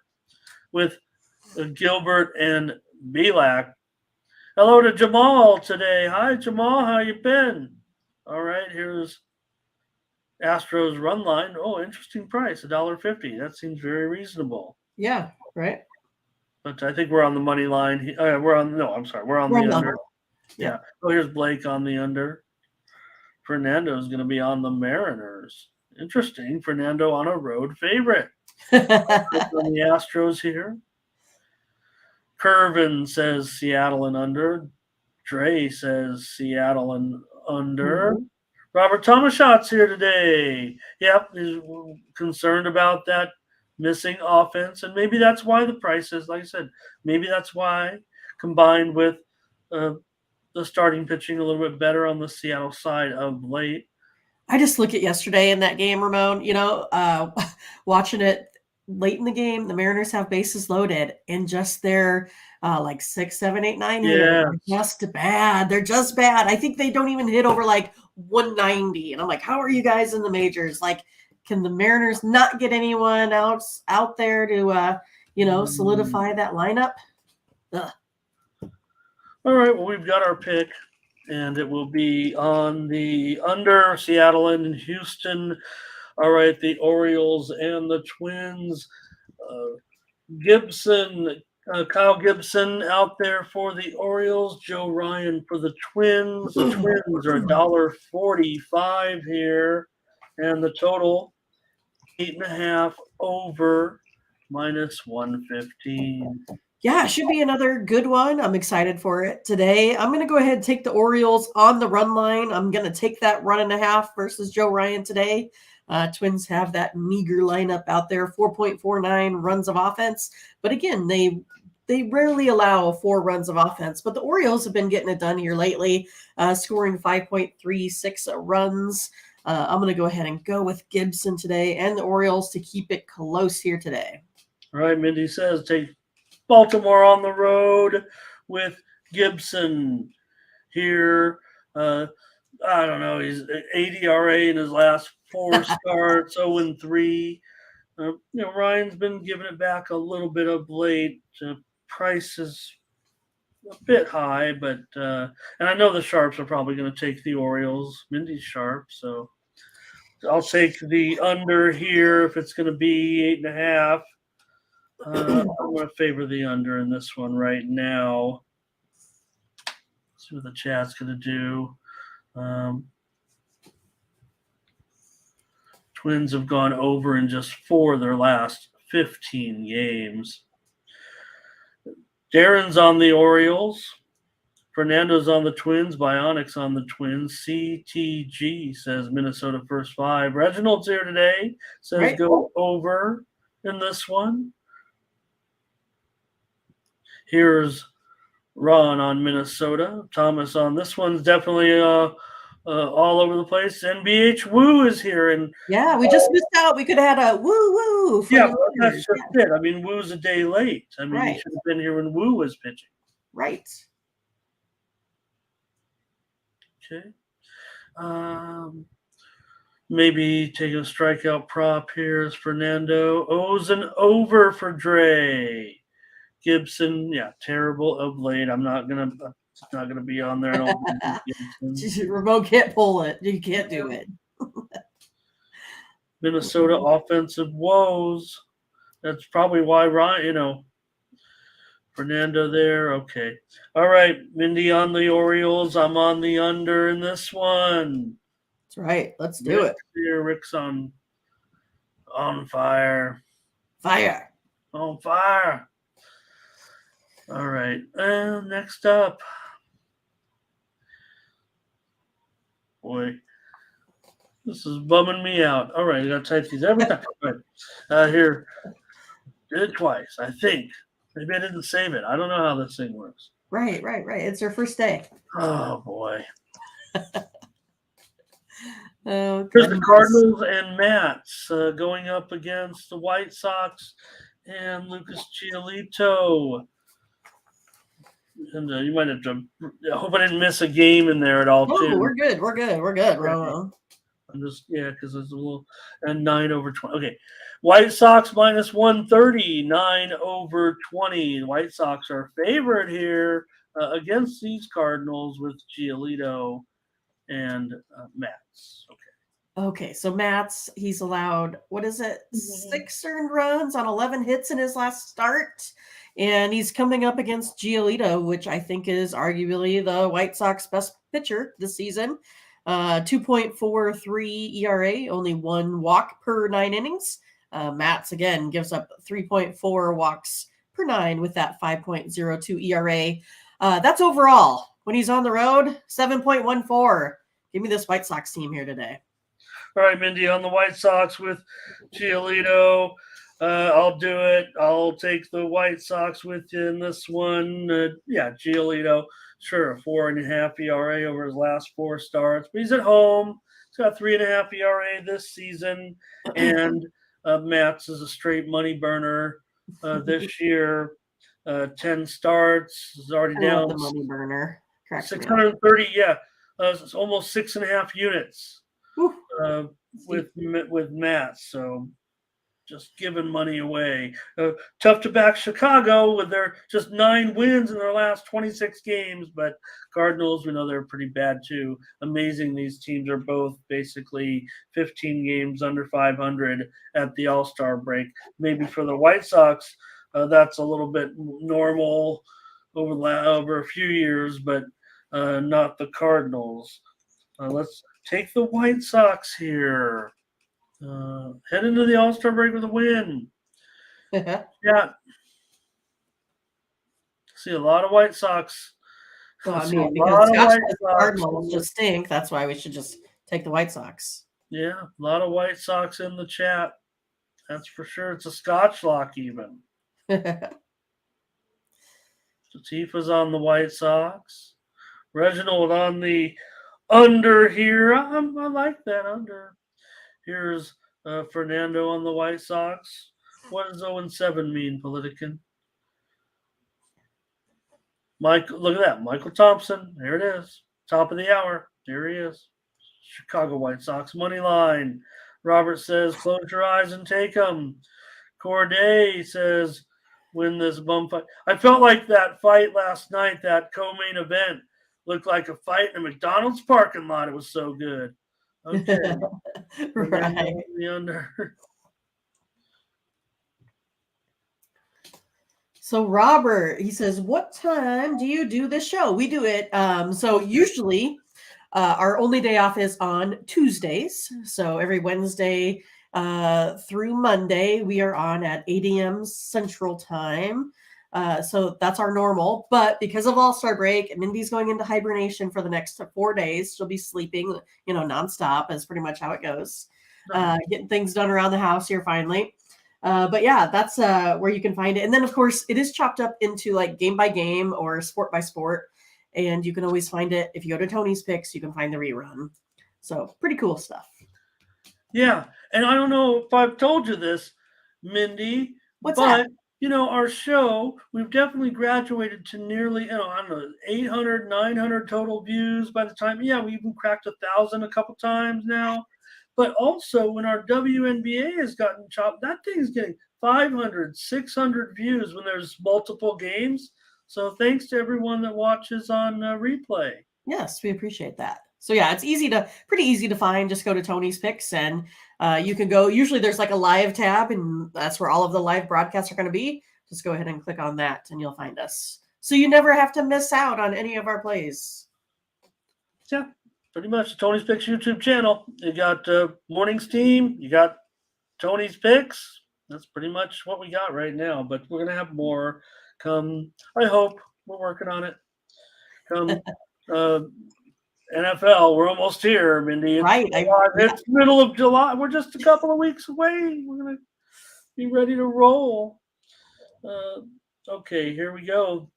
with Gilbert and Belak. Hello to Jamal today. Hi, Jamal. How you been? All right, here's Astros run line. Oh, interesting price, $1.50. That seems very reasonable. Yeah, right. But I think we're on the money line. We're on the under. Yeah. Oh, here's Blake on the under. Fernando is going to be on the Mariners. Interesting. Fernando on a road favorite. On the Astros here. Curvin says Seattle and under. Dre says Seattle and under. Mm-hmm. Robert Tomashot's here today. Yep, he's concerned about that missing offense, and maybe that's why the price is, like I said, maybe that's why, combined with the starting pitching a little bit better on the Seattle side of late. I just look at yesterday in that game, Ramon, watching it late in the game, the Mariners have bases loaded and just their 6, 7, 8, 9 hitters. Just bad. They're just bad. I think they don't even hit over 190. And I'm like, how are you guys in the majors? Can the Mariners not get anyone else out there to solidify that lineup? Ugh. All right, well, we've got our pick, and it will be on the under Seattle and Houston. All right, the Orioles and the Twins. Kyle Gibson out there for the Orioles. Joe Ryan for the Twins. The Twins are $1.45 here, and the total 8.5 over -115. Yeah, it should be another good one. I'm excited for it today. I'm going to go ahead and take the Orioles on the run line. I'm going to take that 1.5 versus Joe Ryan today. Twins have that meager lineup out there, 4.49 runs of offense. But again, they rarely allow 4 runs of offense. But the Orioles have been getting it done here lately, scoring 5.36 runs. I'm going to go ahead and go with Gibson today and the Orioles to keep it close here today. All right, Mindy says take Baltimore on the road with Gibson here. I don't know. He's 80 RA in his last 4 starts, 0-3. Ryan's been giving it back a little bit of late. Price is a bit high, but and I know the Sharps are probably going to take the Orioles. Mindy's sharp, so I'll take the under here if it's going to be 8.5. I'm going to favor the under in this one right now. See what the chat's going to do. Twins have gone over in just 4 of their last 15 games. Darren's on the Orioles. Fernando's on the Twins. Bionic's on the Twins. CTG says Minnesota first 5. Reginald's here today. Says right. Go over in this one. Here's Ron on Minnesota. Thomas on this one's definitely all over the place. NBH Woo is here. And yeah, we just missed out. We could have had a woo. Yeah, that's just it. I mean, Woo's a day late. I mean, he should have been here when Woo was pitching. Right. Okay. Maybe take a strikeout prop here is Fernando. O's an over for Dre. Gibson, yeah, terrible of late. It's not gonna be on there. Ramon can't pull it. You can't do it. Minnesota offensive woes. That's probably why Ryan, Fernando there. Okay. All right. Mindy on the Orioles. I'm on the under in this one. That's right. Let's do it. Here, Rick's on fire. Fire. On fire. All right. And next up. Boy. This is bumming me out. All right. I got to type these every time. Right. Here. Did it twice, I think. Maybe I didn't save it. I don't know how this thing works. Right. It's our first day. Oh, boy. Oh, here's the Cardinals and Mats going up against the White Sox and Lucas Giolito. And you might have to. I hope I didn't miss a game in there at all. Oh, too. We're good. Ramon. I'm just because it's a little and 9/20. Okay, White Sox minus 130, 9/20. White Sox are favored here against these Cardinals with Giolito and Mats. Okay, so Mats, he's allowed, 6 earned runs on 11 hits in his last start. And he's coming up against Giolito, which I think is arguably the White Sox best pitcher this season. 2.43 ERA, only 1 walk per 9 innings. Mats, again, gives up 3.4 walks per 9 with that 5.02 ERA. That's overall. When he's on the road, 7.14. Give me this White Sox team here today. All right, Mindy, on the White Sox with Giolito. I'll do it. I'll take the White Sox with you in this one. Giolito, sure, 4.5 ERA over his last 4 starts, but he's at home. He's got 3.5 ERA this season, and Mats is a straight money burner this year. 10 starts, is already down. The money burner. 630, it's almost 6.5 units with Mats. So just giving money away. Tough to back Chicago with their just 9 wins in their last 26 games, but Cardinals, we know they're pretty bad too. Amazing. These teams are both basically 15 games under 500 at the All-Star break. Maybe for the White Sox, that's a little bit normal over a few years, but not the Cardinals. Let's take the White Sox here. Head into the All-Star break with a win. Yeah. see a lot of White Sox. Well, I See a mean, because lot of Scotch White says the Sox. Cardinals just stink. That's why we should just take the White Sox. Yeah, a lot of White Sox in the chat. That's for sure. It's a Scotch lock even. Tifa's on the White Sox. Reginald on the under here. I like that under. Here's Fernando on the White Sox. What does 0-7 mean, Politican? Mike, look at that. Michael Thompson. There it is. Top of the hour. There he is. Chicago White Sox money line. Robert says, close your eyes and take them. Corday says, win this bum fight. I felt like that fight last night, that co-main event, looked like a fight in a McDonald's parking lot. It was so good. Okay. Right. The under. So Robert, he says, what time do you do this show? We do it. So usually our only day off is on Tuesdays. So every Wednesday through Monday, we are on at 8 a.m. Central Time. So that's our normal. But because of All-Star break, Mindy's going into hibernation for the next 4 days. She'll be sleeping, nonstop is pretty much how it goes. Getting things done around the house here finally. But yeah, that's where you can find it. And then, of course, it is chopped up into like game by game or sport by sport. And you can always find it. If you go to Tony's Picks, you can find the rerun. So pretty cool stuff. Yeah. And I don't know if I've told you this, Mindy. What's that? Our show, we've definitely graduated to nearly, I don't know, 800, 900 total views by the time. Yeah, we even cracked 1,000 a couple times now. But also, when our WNBA has gotten chopped, that thing's getting 500, 600 views when there's multiple games. So thanks to everyone that watches on replay. Yes, we appreciate that. So yeah, it's pretty easy to find. Just go to Tony's Picks and you can go. Usually there's like a live tab and that's where all of the live broadcasts are going to be. Just go ahead and click on that and you'll find us. So you never have to miss out on any of our plays. Yeah. Pretty much Tony's Picks YouTube channel. You got Morning's Team. You got Tony's Picks. That's pretty much what we got right now. But we're going to have more come. I hope. We're working on it. Come NFL. We're almost here, Mindy. It's middle of July. We're just a couple of weeks away. We're going to be ready to roll. Okay, here we go.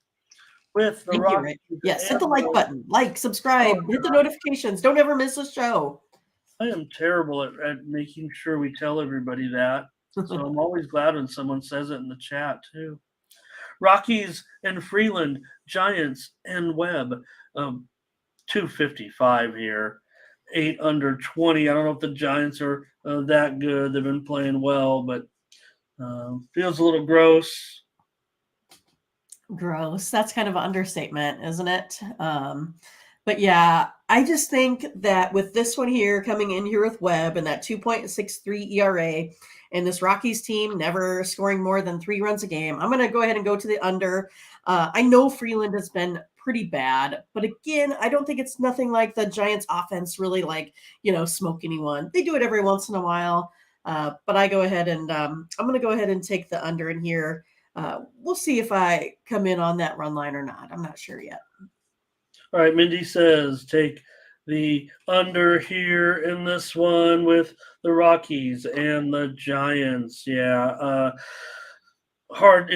With the rock. Yes, hit the like button. Like, subscribe, hit the notifications. Don't ever miss a show. I am terrible at making sure we tell everybody that. So I'm always glad when someone says it in the chat, too. Rockies and Freeland, Giants and Webb. 255 here. 8 under 20. I don't know if the Giants are that good. They've been playing well, but feels a little gross. Gross. That's kind of an understatement, isn't it? But yeah, I just think that with this one here coming in here with Webb and that 2.63 ERA and this Rockies team never scoring more than 3 runs a game, I'm going to go ahead and go to the under. I know Freeland has been pretty bad, but again, I don't think it's nothing like the Giants offense really smoke anyone. They do it every once in a while. But I go ahead and I'm going to go ahead and take the under in here. We'll see if I come in on that run line or not. I'm not sure yet. All right, Mindy says take the under here in this one with the Rockies and the Giants. Yeah, hard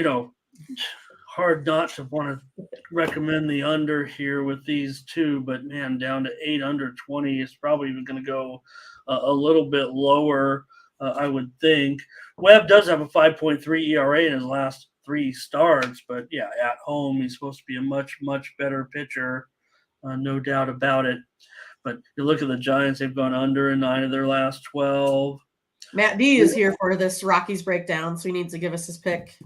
not to want to recommend the under here with these two, but man, down to 8 under 20 is probably even going to go a little bit lower. I would think. Webb does have a 5.3 ERA in his last 3 starts, but yeah, at home he's supposed to be a much, much better pitcher, no doubt about it. But you look at the Giants; they've gone under in 9 of their last 12. Matt D is here for this Rockies breakdown, so he needs to give us his pick.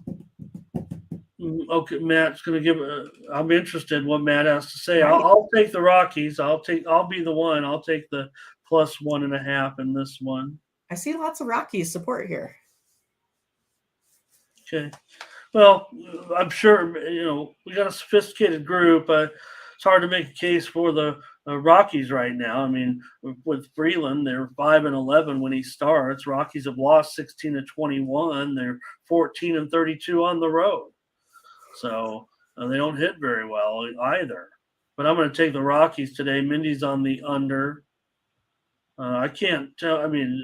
Okay, Matt's going to give. I'm interested in what Matt has to say. Right. I'll take the Rockies. I'll be the one. I'll take the +1.5 in this one. I see lots of Rockies support here. Okay. Well, I'm sure, we got a sophisticated group. It's hard to make a case for the Rockies right now. I mean, with Freeland, they're 5-11 when he starts. Rockies have lost 16-21. They're 14-32 on the road. So They don't hit very well either. But I'm going to take the Rockies today. Mindy's on the under. I can't tell. I mean,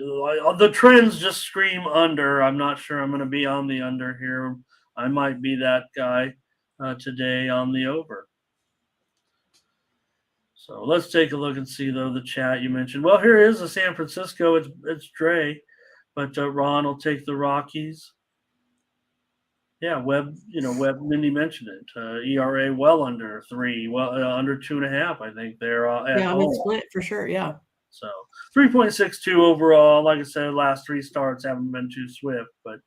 the trends just scream under. I'm not sure I'm going to be on the under here. I might be that guy today on the over. So let's take a look and see, though, the chat you mentioned. Well, here is the San Francisco. It's Dre, but Ron will take the Rockies. Yeah, Webb. Mindy mentioned it. ERA well under 3, well under 2.5. I think they're at home. Split for sure. Yeah. So 3.62 overall. Like I said, last 3 starts haven't been too swift, but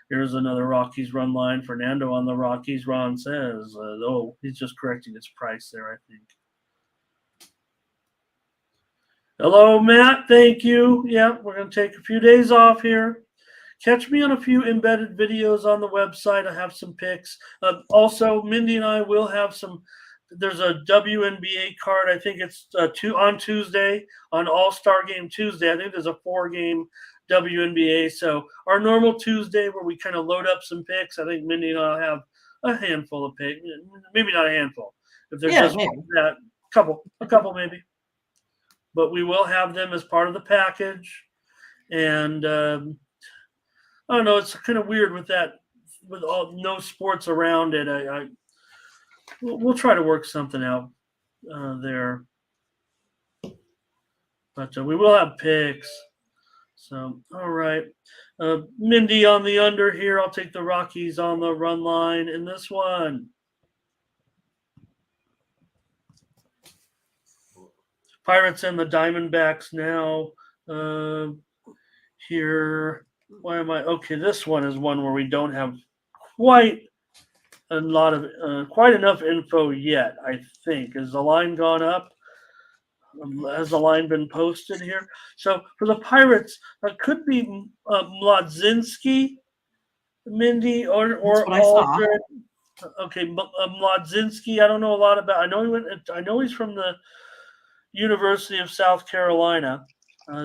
here's another Rockies run line. Fernando on the Rockies. Ron says, he's just correcting his price there, I think. Hello, Matt. Thank you. Yeah, we're going to take a few days off here. Catch me on a few embedded videos on the website. I have some picks. Also, Mindy and I will have some. There's a WNBA card. I think it's on Tuesday, on All-Star Game Tuesday. I think there's a 4-game WNBA. So our normal Tuesday where we kind of load up some picks, I think Mindy and I have a handful of picks. Maybe not a handful. If there's just that, a couple maybe. But we will have them as part of the package. And I don't know. It's kind of weird with that, with no sports around it. We'll try to work something out there. But we will have picks. So, all right. Mindy on the under here. I'll take the Rockies on the run line in this one. Pirates and the Diamondbacks now here. Why am I? Okay, this one is one where we don't have quite enough info yet, I think. Has the line gone up? Has the line been posted here? So for the Pirates, that could be Mlodzinski, Mindy, or Aldred. Okay, Mlodzinski. I don't know a lot about. I know he's from the University of South Carolina.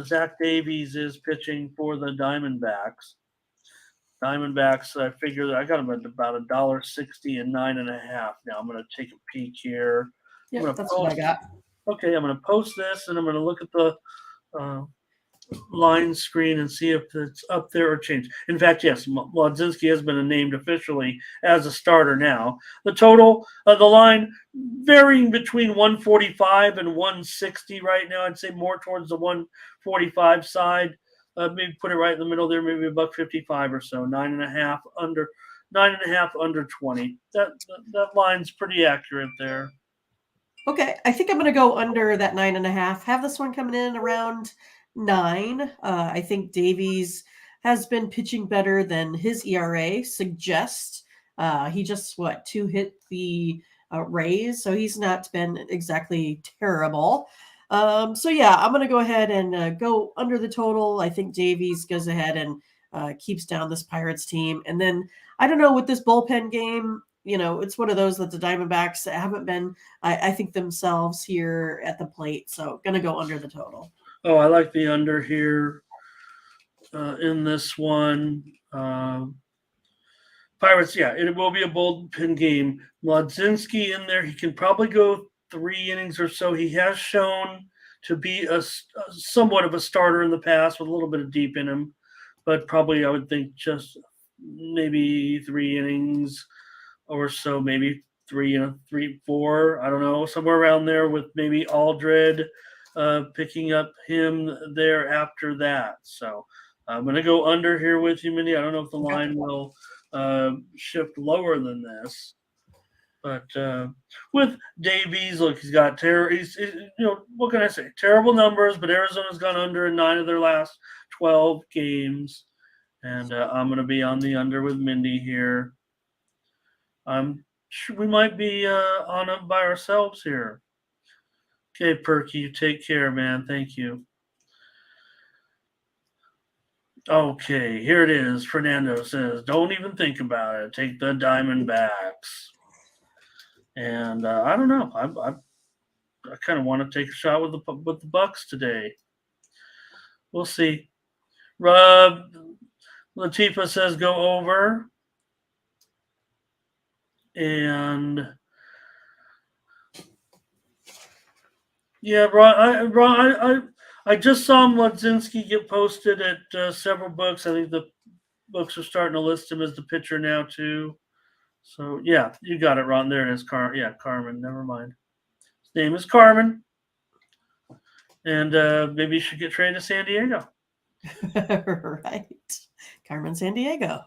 Zach Davies is pitching for the Diamondbacks. I figure that I got them at about $1.60 and 9.5. Now I'm going to take a peek here. Yeah, that's what I got. Okay, I'm going to post this and I'm going to look at the line screen and see if it's up there or changed. In fact, yes, Mlodzinski has been named officially as a starter now. The total, the line varying between 145 and 160 right now. I'd say more towards the 145 side. Maybe put it right in the middle there, maybe $1.55 or so. 9.5 under 20. That line's pretty accurate there. Okay, I think I'm going to go under that 9.5. Have this one coming in around 9. I think Davies has been pitching better than his ERA suggests. He just 2 hit the Rays, so he's not been exactly terrible. So yeah, I'm going to go ahead and go under the total. I think Davies goes ahead and keeps down this Pirates team. And then I don't know, with this bullpen game, it's one of those that the Diamondbacks haven't been, I think, themselves here at the plate. So going to go under the total. Oh, I like the under here in this one. Pirates, yeah, it will be a bullpen game. Mlodzinski in there, he can probably go 3 innings or so. He has shown to be a somewhat of a starter in the past with a little bit of deep in him, but probably I would think just maybe 3 innings or so, maybe 3, 4. I don't know, somewhere around there with maybe Aldred picking up him there after that. So I'm going to go under here with you, Mindy. I don't know if the line will shift lower than this. But with Davies, look, he's got what can I say? Terrible numbers, but Arizona's gone under in 9 of their last 12 games. And I'm going to be on the under with Mindy here. I'm sure we might be on it by ourselves here. Okay, Perky, you take care, man. Thank you. Okay, here it is. Fernando says, don't even think about it. Take the Diamondbacks. And I don't know. I kind of want to take a shot with the Bucks today. We'll see. Latifa says go over. And yeah, Ron, I just saw Mladzinski get posted at several books. I think the books are starting to list him as the pitcher now too. So yeah, you got it, Ron. There it is. Carmen. Never mind. His name is Carmen, and maybe you should get traded to San Diego. Right. Carmen Sandiego.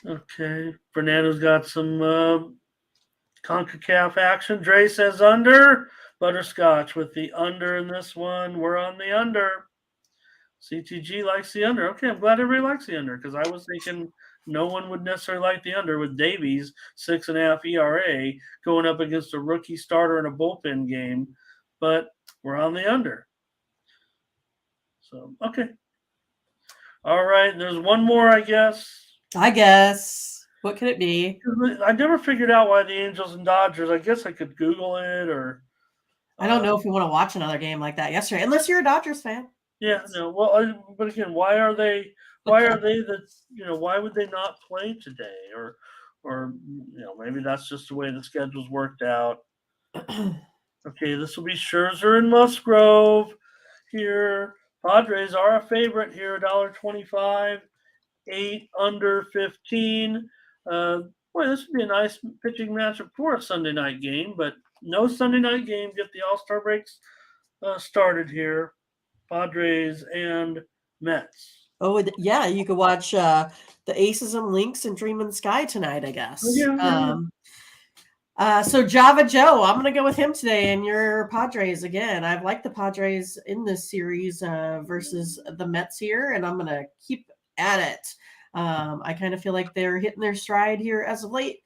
Okay. Fernando's got some CONCACAF action. Dre says under. Butterscotch with the under in this one. We're on the under. CTG likes the under. Okay, I'm glad everybody likes the under because I was thinking no one would necessarily like the under with Davies 6.5 ERA going up against a rookie starter in a bullpen game, but we're on the under. So okay, all right. There's one more, I guess. What could it be? I never figured out why the Angels and Dodgers. I guess I could Google it or. I don't know if we want to watch another game like that yesterday, unless you're a Dodgers fan. Yeah, no. Well, but again, why are they? Why are they that? Why would they not play today? Or maybe that's just the way the schedule's worked out. Okay, this will be Scherzer and Musgrove here. Padres are a favorite here, $1.25, 8 under 15. Boy, this would be a nice pitching matchup for a Sunday night game, but no Sunday night game. Get the All-Star breaks started here. Padres and Mets. Oh, yeah, you could watch the Aces and Lynx and Dream in the Sky tonight, I guess. So Java Joe, I'm going to go with him today, and your Padres again. I've liked the Padres in this series versus the Mets here, and I'm going to keep at it. I kind of feel like they're hitting their stride here as of late.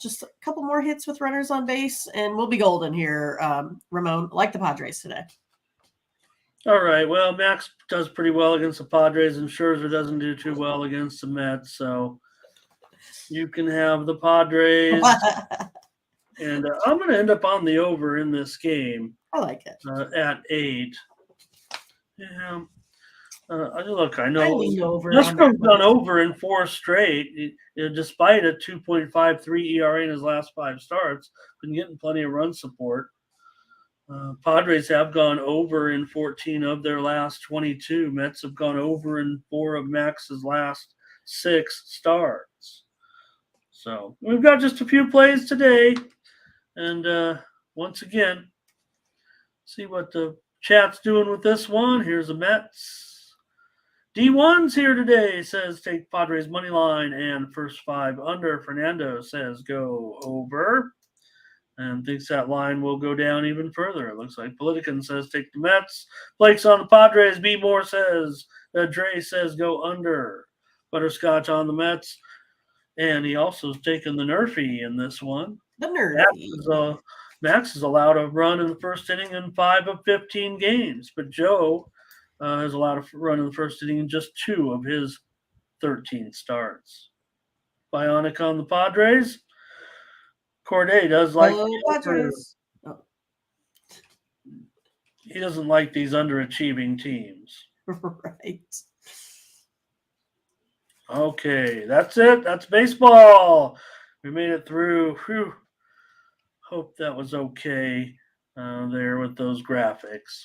Just a couple more hits with runners on base, and we'll be golden here. Ramon, like the Padres today. All right. Well, Max does pretty well against the Padres, and Scherzer doesn't do too well against the Mets. So you can have the Padres. And I'm going to end up on the over in this game. I like it. At 8. Yeah. Look, I know Musgrove's gone over in 4 straight. Despite a 2.53 ERA in his last 5 starts, been getting plenty of run support. Padres have gone over in 14 of their last 22. Mets have gone over in 4 of Max's last 6 starts. So we've got just a few plays today. And once again, see what the chat's doing with this one. Here's the Mets. D1's here today, says take Padres money line and first 5 under. Fernando says go over. And thinks that line will go down even further. It looks like Politican says take the Mets. Blake's on the Padres. B. Moore says Dre says go under. Butterscotch on the Mets. And he also has taken the Nerfy in this one. The Nerfy. Max is allowed a run in the first inning in 5 of 15 games. But Joe has allowed a run in the first inning in just 2 of his 13 starts. Bionic on the Padres. Corday does like Padres. He doesn't like these underachieving teams. Right. Okay, that's it. That's baseball. We made it through. Whew. Hope that was okay there with those graphics.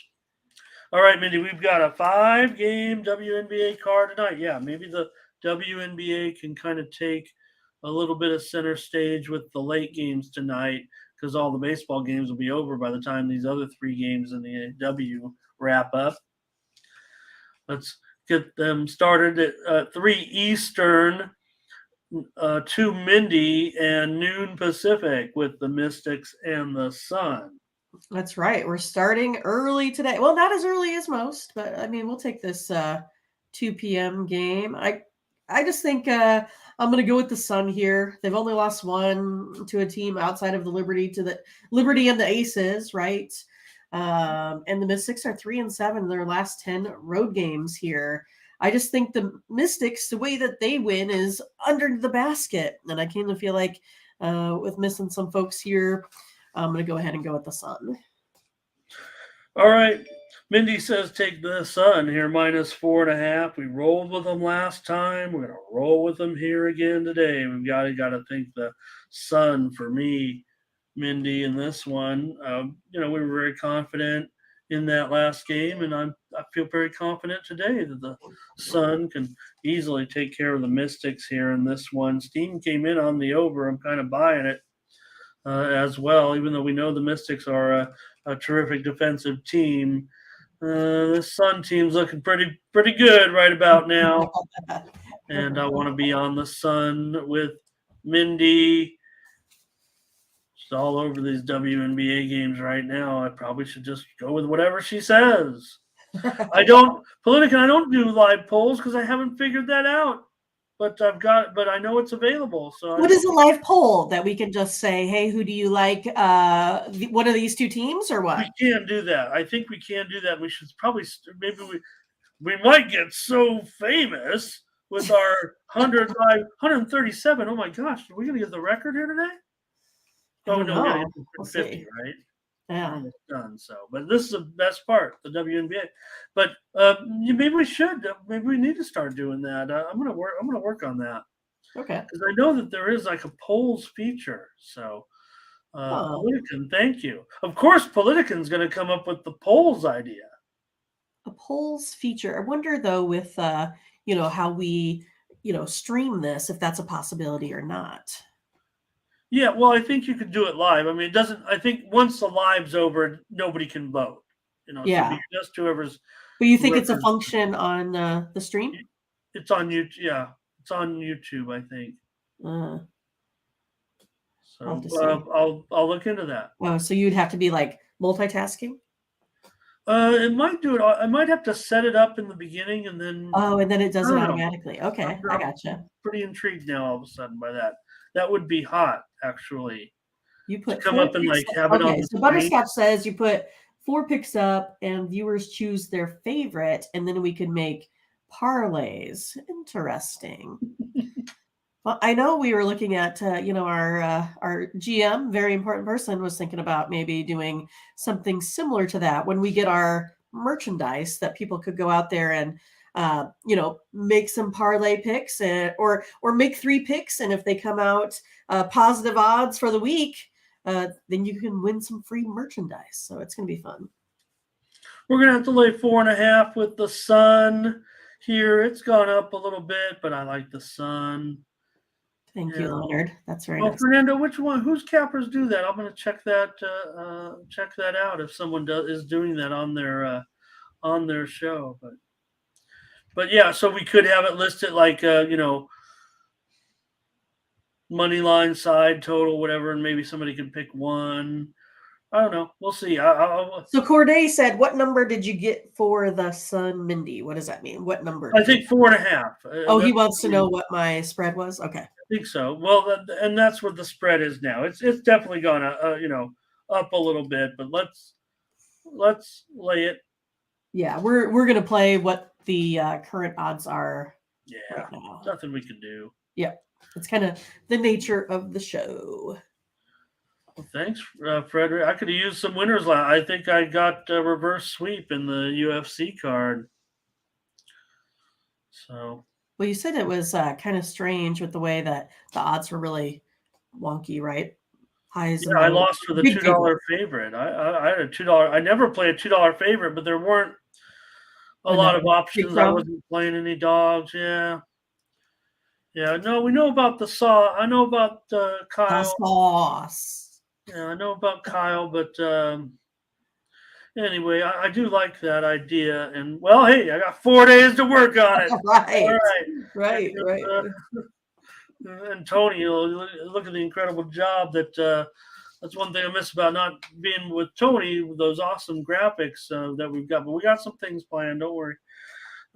All right, Mindy, we've got a 5-game WNBA card tonight. Yeah, maybe the WNBA can kind of take a little bit of center stage with the late games tonight because all the baseball games will be over by the time these other 3 games in the W wrap up. Let's get them started at 3 Eastern, 2 Mindy, and noon Pacific with the Mystics and the Sun. That's right. We're starting early today. Well, not as early as most, but I mean, we'll take this 2 p.m. game. I just think I'm going to go with the Sun here. They've only lost 1 to a team outside of the Liberty and the Aces, right? And the Mystics are 3-7 in their last 10 road games here. I just think the Mystics, the way that they win is under the basket. And I kind of feel like with missing some folks here, I'm going to go ahead and go with the Sun. All right. Mindy says take the Sun here, -4.5. We rolled with them last time. We're gonna roll with them here again today. We've got to think the Sun for me, Mindy, in this one. We were very confident in that last game, and I feel very confident today that the Sun can easily take care of the Mystics here in this one. Steam came in on the over. I'm kind of buying it as well, even though we know the Mystics are a terrific defensive team. This Sun team's looking pretty good right about now, and I want to be on the Sun with Mindy. She's all over these WNBA games right now. I probably should just go with whatever she says. I don't do live polls because I haven't figured that out. But I know it's available. So what is a live poll that we can just say, hey, who do you like? One of these two teams or what? We can do that. I think we can do that. We should probably we might get so famous with our 137. Oh my gosh, are we gonna get the record here today? Oh no, we gotta get We'll 50, see. right? Yeah. Almost done. So, but this is the best part, the WNBA. But maybe we should. Maybe we need to start doing that. I'm gonna work on that. Okay. Because I know that there is like a polls feature. So, Politican, thank you. Of course, Politican's going to come up with the polls idea. A polls feature. I wonder though, with how we stream this, if that's a possibility or not. Yeah, well, I think you could do it live. I mean, it doesn't. I think once the live's over, nobody can vote. Yeah. So just whoever's. But you think it's a function on the stream? It's on YouTube. Yeah, it's on YouTube, I think. So I'll look into that. Oh, so you'd have to be like multitasking? It might do it. I might have to set it up in the beginning and then. Oh, and then it does it automatically. Okay, I gotcha. Pretty intrigued now all of a sudden by that. That would be hot, actually. You put come up and like have it on. So Butterscotch says you put 4 picks up and viewers choose their favorite, and then we could make parlays. Interesting. Well, I know we were looking at our GM, very important person, was thinking about maybe doing something similar to that when we get our merchandise, that people could go out there and make some parlay picks or make 3 picks, and if they come out positive odds for the week, then you can win some free merchandise. So it's going to be fun. We're going to have to lay 4.5 with the Sun here. It's gone up a little bit, but I like the Sun. Thank you, Leonard. That's very nice. Fernando, which one? Whose cappers do that? I'm going to check that out if someone is doing that on their show. But yeah, so we could have it listed like money line, side, total, whatever, and maybe somebody could pick one. I don't know. We'll see. So Corday said, what number did you get for the Sun, Mindy? What does that mean? What number? I think 4.5. Oh, he wants to know what my spread was? Okay. I think so. Well, and that's what the spread is now. It's definitely gone up a little bit, but let's lay it. Yeah, we're gonna play what the current odds are. Yeah, right now. Nothing we can do. Yeah, it's kind of the nature of the show. Well, thanks, Frederick. I could have used some winners. I think I got a reverse sweep in the UFC card. So. Well, you said it was kind of strange with the way that the odds were really wonky, right? Highs. Yeah, I lost for the $2 favorite. I had a $2. I never play a $2 favorite, but there weren't a lot of options. I wasn't playing any dogs. Yeah. Yeah. No, we know about the saw. I know about Kyle. The sauce. Yeah, I know about Kyle, but anyway, I do like that idea. And well, hey, I got 4 days to work on it. Right. And Tony, look at the incredible job that's one thing I miss about not being with Tony, with those awesome graphics that we've got. But we got some things planned, don't worry.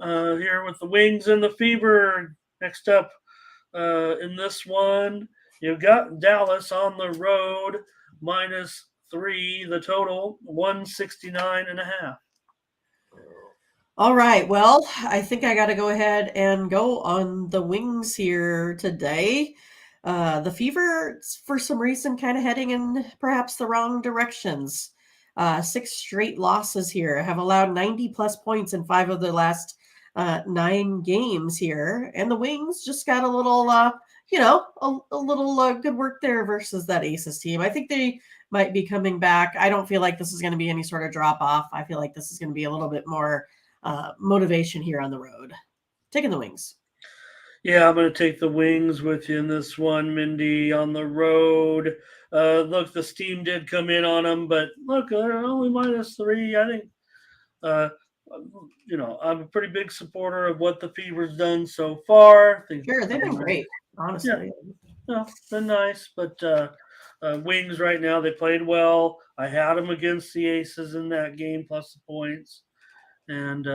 Here with the Wings and the Fever. Next up in this one, you've got Dallas on the road, -3, the total, 169.5. All right. Well, I think I got to go ahead and go on the Wings here today. The Fever, for some reason, kind of heading in perhaps the wrong directions. 6 straight losses here, have allowed 90 plus points in 5 of their last 9 games here. And the Wings just got a little, a little good work there versus that Aces team. I think they might be coming back. I don't feel like this is going to be any sort of drop off. I feel like this is going to be a little bit more motivation here on the road. Taking the Wings. Yeah, I'm going to take the Wings with you in this one, Mindy, on the road. Look, the steam did come in on them, but look, they're only -3. I think, I'm a pretty big supporter of what the Fever's done so far. Sure, they've been great, honestly. Yeah, been nice, but Wings right now, they played well. I had them against the Aces in that game, plus the points. And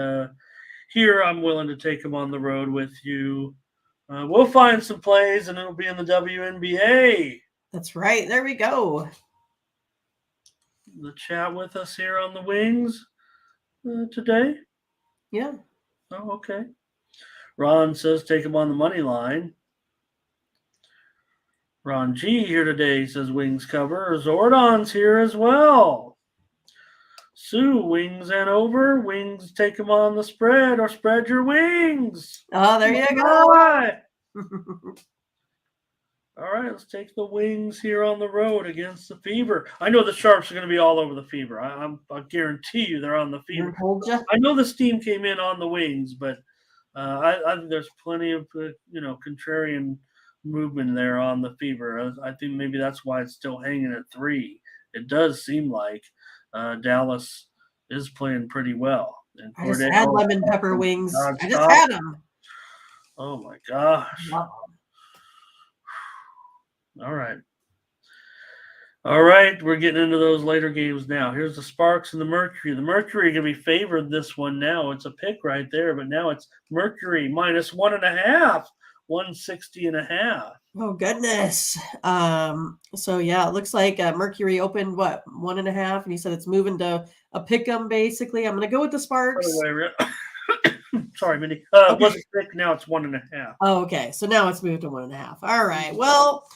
here I'm willing to take them on the road with you. We'll find some plays, and it'll be in the WNBA. That's right. There we go. The chat with us here on the Wings today. Yeah. Oh, okay. Ron says take him on the money line. Ron G here today says Wings cover. Zordon's here as well. Sue, Wings and over. Wings take them on the spread or spread your wings. Oh, there you go. All right, let's take the Wings here on the road against the Fever. I know the Sharps are going to be all over the Fever. I guarantee you they're on the Fever. I know the steam came in on the Wings, but I think there's plenty of contrarian movement there on the Fever. I think maybe that's why it's still hanging at 3. It does seem like Dallas is playing pretty well. And I just had lemon pepper wings. I just had them. Oh my gosh. Wow. All right. We're getting into those later games now. Here's the Sparks and the Mercury. The Mercury are going to be favored this one now. It's a pick right there, but now it's Mercury -1.5, 160.5. Oh, goodness. So, yeah, it looks like Mercury opened, 1.5, and he said it's moving to a pick 'em, basically. I'm going to go with the Sparks. Sorry, Mindy. It wasn't pick, now it's 1.5. Oh, okay. So now it's moved to 1.5. All right. Well,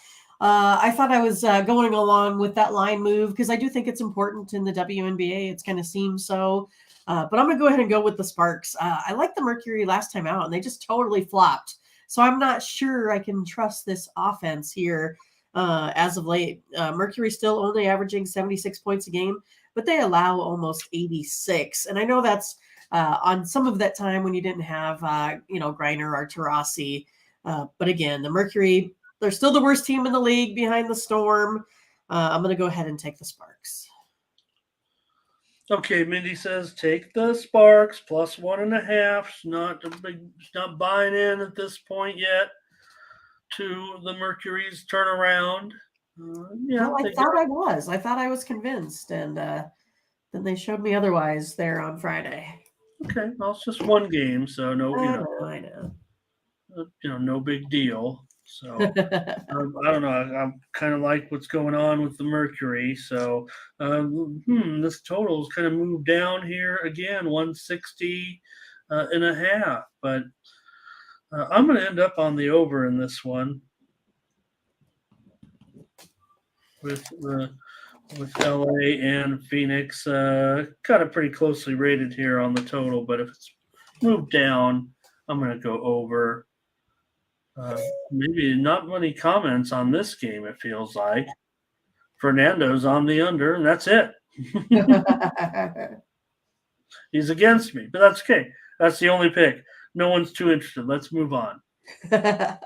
I thought I was going along with that line move because I do think it's important in the WNBA. It's kind of seems so. But I'm going to go ahead and go with the Sparks. I liked the Mercury last time out, and they just totally flopped. So I'm not sure I can trust this offense here as of late. Mercury still only averaging 76 points a game, but they allow almost 86. And I know that's on some of that time when you didn't have, Griner or Taurasi. But again, the Mercury, they're still the worst team in the league behind the Storm. I'm going to go ahead and take the Sparks. Okay, Mindy says take the Sparks +1.5. Not buying in at this point yet to the Mercury's turnaround. I thought I was convinced, and then they showed me otherwise there on Friday. Okay, well, it's just one game, so no, I know. No big deal. So I don't know. I kind of like what's going on with the Mercury. So this total's kind of moved down here again, 160.5. But I'm going to end up on the over in this one with LA and Phoenix. Kind of pretty closely rated here on the total. But if it's moved down, I'm going to go over. Maybe not many comments on this game, it feels like. Fernando's on the under, and that's it. He's against me, but that's okay. That's the only pick. No one's too interested. Let's move on. This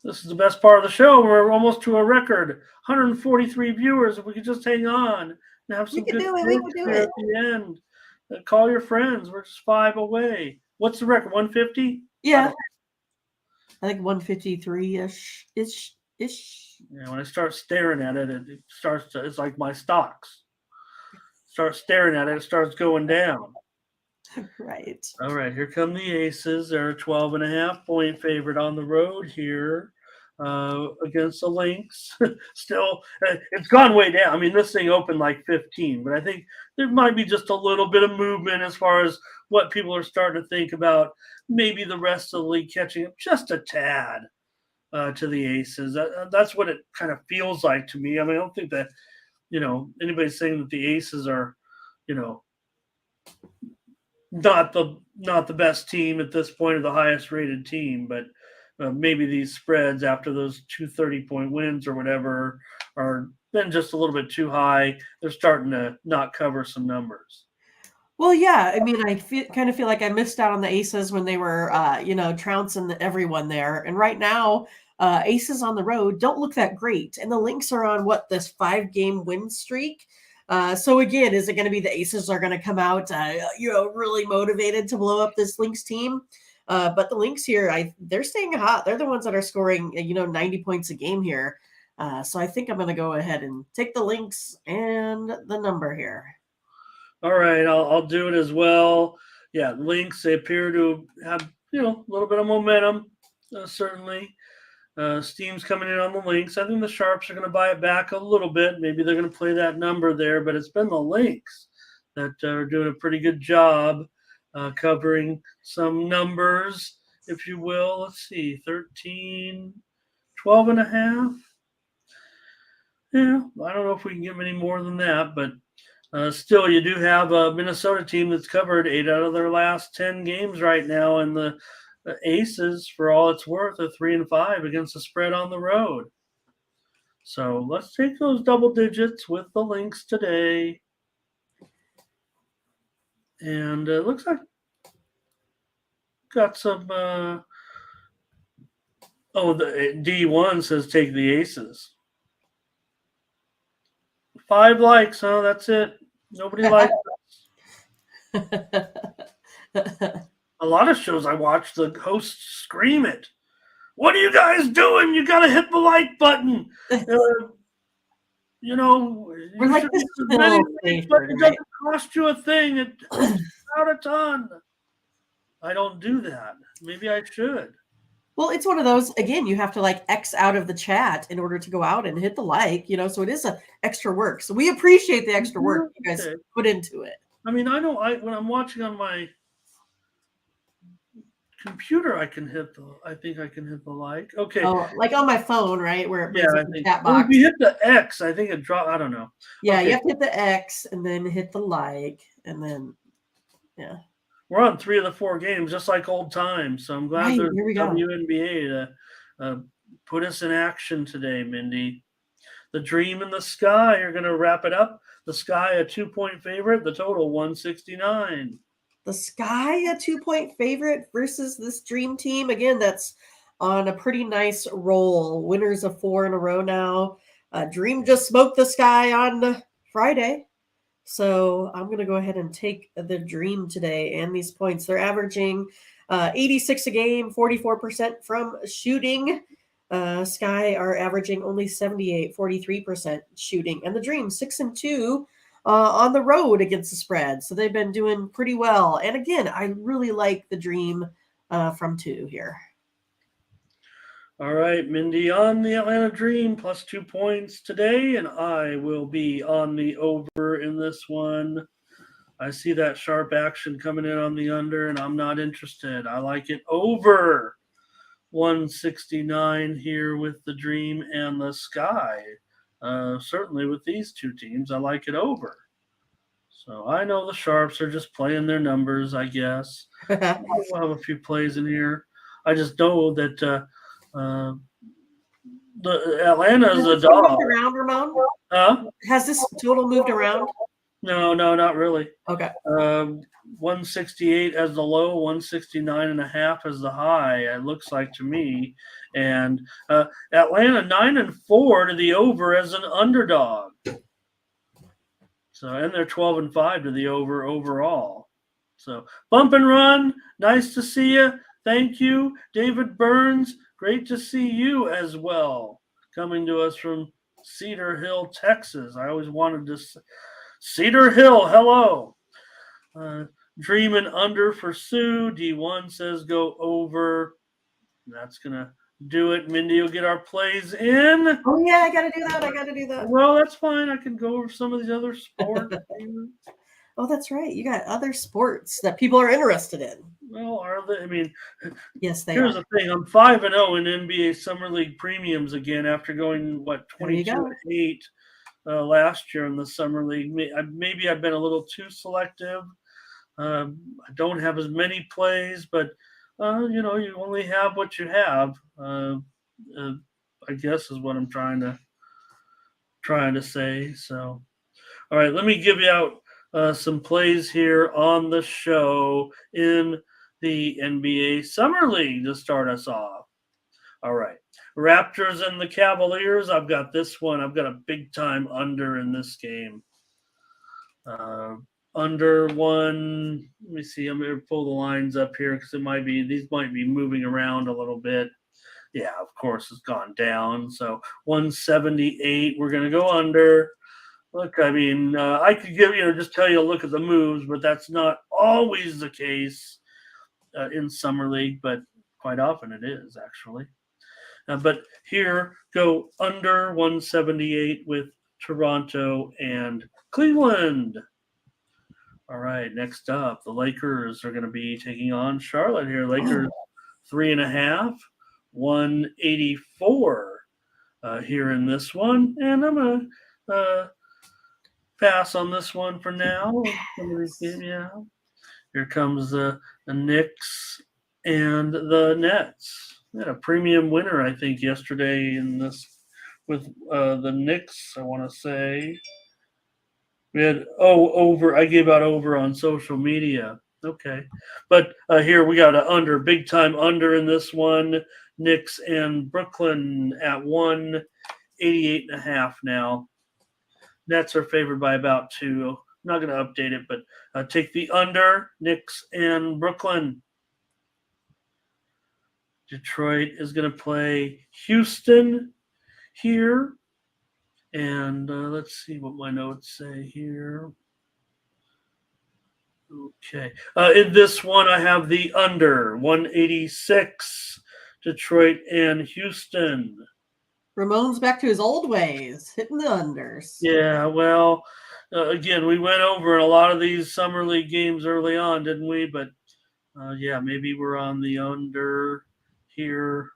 is the best part of the show. We're almost to a record 143 viewers. If we could just hang on and have some good picks there at the end. Call your friends. We're just 5 away. What's the record? 150? Yeah. I think 153-ish. Yeah, when I start staring at it, it's like my stocks. Start staring at it, it starts going down. Right. All right, here come the Aces. They're a 12.5 point favorite on the road here against the Lynx. Still, it's gone way down. I mean, this thing opened like 15, but I think there might be just a little bit of movement as far as what people are starting to think about. Maybe the rest of the league catching up just a tad to the Aces. That's what it kind of feels like to me. I mean, I don't think that, anybody saying that the Aces are, not the best team at this point or the highest rated team, but maybe these spreads after those 230-point wins or whatever are then just a little bit too high. They're starting to not cover some numbers. Well, yeah. I mean, I kind of feel like I missed out on the Aces when they were, trouncing everyone there. And right now, Aces on the road don't look that great. And the Lynx are on this 5-game win streak. So again, is it going to be the Aces are going to come out, really motivated to blow up this Lynx team? But the Lynx here, they're staying hot. They're the ones that are scoring, 90 points a game here. So I think I'm going to go ahead and take the Lynx and the number here. All right, I'll do it as well. Yeah, Lynx, they appear to have, a little bit of momentum, certainly. Steam's coming in on the Lynx. I think the Sharps are going to buy it back a little bit. Maybe they're going to play that number there, but it's been the Lynx that are doing a pretty good job covering some numbers, if you will. Let's see, 13, 12 and a half. Yeah, I don't know if we can get many more than that, but still, you do have a Minnesota team that's covered 8 out of their last 10 games right now, and the Aces, for all it's worth, are 3-5 against the spread on the road. So let's take those double digits with the Lynx today. And it looks like got some. The D1 says take the Aces. 5 likes, huh? That's it. Nobody likes us. A lot of shows I watch, the hosts scream it. What are you guys doing? You got to hit the like button. We're like this it doesn't cost you a thing. It helps out a ton. I don't do that. Maybe I should. Well, it's one of those, again, you have to X out of the chat in order to go out and hit the like, so it is extra work. So we appreciate the extra work you guys put into it. I mean, I know when I'm watching on my computer, I think I can hit the like. Okay. Oh, like on my phone, right? Where it brings up the chat box. If you hit the X, I think it dropped. I don't know. Yeah, okay. You have to hit the X and then hit the like, and then we're on 3 of the 4 games, just like old times. So I'm glad there's WNBA to put us in action today, Mindy. The Dream and the Sky are going to wrap it up. The Sky, a 2-point favorite. The total 169. The Sky, a 2-point favorite versus this Dream team. Again, that's on a pretty nice roll. Winners of 4 in a row now. Dream just smoked the Sky on Friday. So I'm going to go ahead and take the Dream today and these points. They're averaging 86 a game, 44% from shooting. Sky are averaging only 78, 43% shooting. And the Dream, 6-2 on the road against the spread. So they've been doing pretty well. And again, I really like the Dream from 2 here. All right, Mindy on the Atlanta Dream plus 2 points today, and I will be on the over in this one. I see that sharp action coming in on the under, and I'm not interested. I like it over 169 here with the Dream and the Sky. Certainly with these 2 teams, I like it over. So I know the Sharps are just playing their numbers, I guess. We'll have a few plays in here. I just know that the Atlanta is a dog. Moved around, Ramon? Has this total moved around? No, not really. Okay. 168 as the low, 169.5 as the high. It looks like to me, and Atlanta 9-4 to the over as an underdog. So, and they're 12-5 to the over overall. So, bump and run. Nice to see you. Thank you, David Burns. Great to see you as well. Coming to us from Cedar Hill, Texas. I always wanted to say, Cedar Hill, hello. Dreaming under for Sue. D1 says go over. That's going to do it. Mindy will get our plays in. Oh, yeah, I got to do that. Well, that's fine. I can go over some of these other sports. Oh, that's right. You got other sports that people are interested in. Well, are they? I mean, yes, they here's are. the thing. I'm 5-0 in NBA Summer League premiums again after going, 22-8 last year in the summer league. Maybe I've been a little too selective. I don't have as many plays, but you only have what you have. I guess is what I'm trying to say. So, all right, let me give you out some plays here on the show in the NBA Summer League to start us off. All right, Raptors and the Cavaliers. I've got this one. I've got a big time under in this game. Under one. Let me see. I'm going to pull the lines up here because these might be moving around a little bit. Yeah, of course, it's gone down. So 178. We're going to go under. Look, I mean, I could just tell you a look at the moves, but that's not always the case in Summer League, but quite often it is actually. But here, go under 178 with Toronto and Cleveland. All right, next up, the Lakers are going to be taking on Charlotte here. Lakers 3.5, 184 here in this one. And I'm going to pass on this one for now. Yeah. Here comes the Knicks and the Nets. We had a premium winner, I think, yesterday in this with the Knicks, I want to say. We had over. I gave out over on social media. Okay, but here we got an under, big time under in this one. Knicks and Brooklyn at 188.5 now. Nets are favored by about 2. I'm not going to update it, but take the under. Knicks and Brooklyn. Detroit is going to play Houston here. And let's see what my notes say here. Okay. In this one, I have the under 186, Detroit and Houston. Ramon's back to his old ways, hitting the unders. Yeah, well, again, we went over in a lot of these Summer League games early on, didn't we? But, yeah, maybe we're on the under here.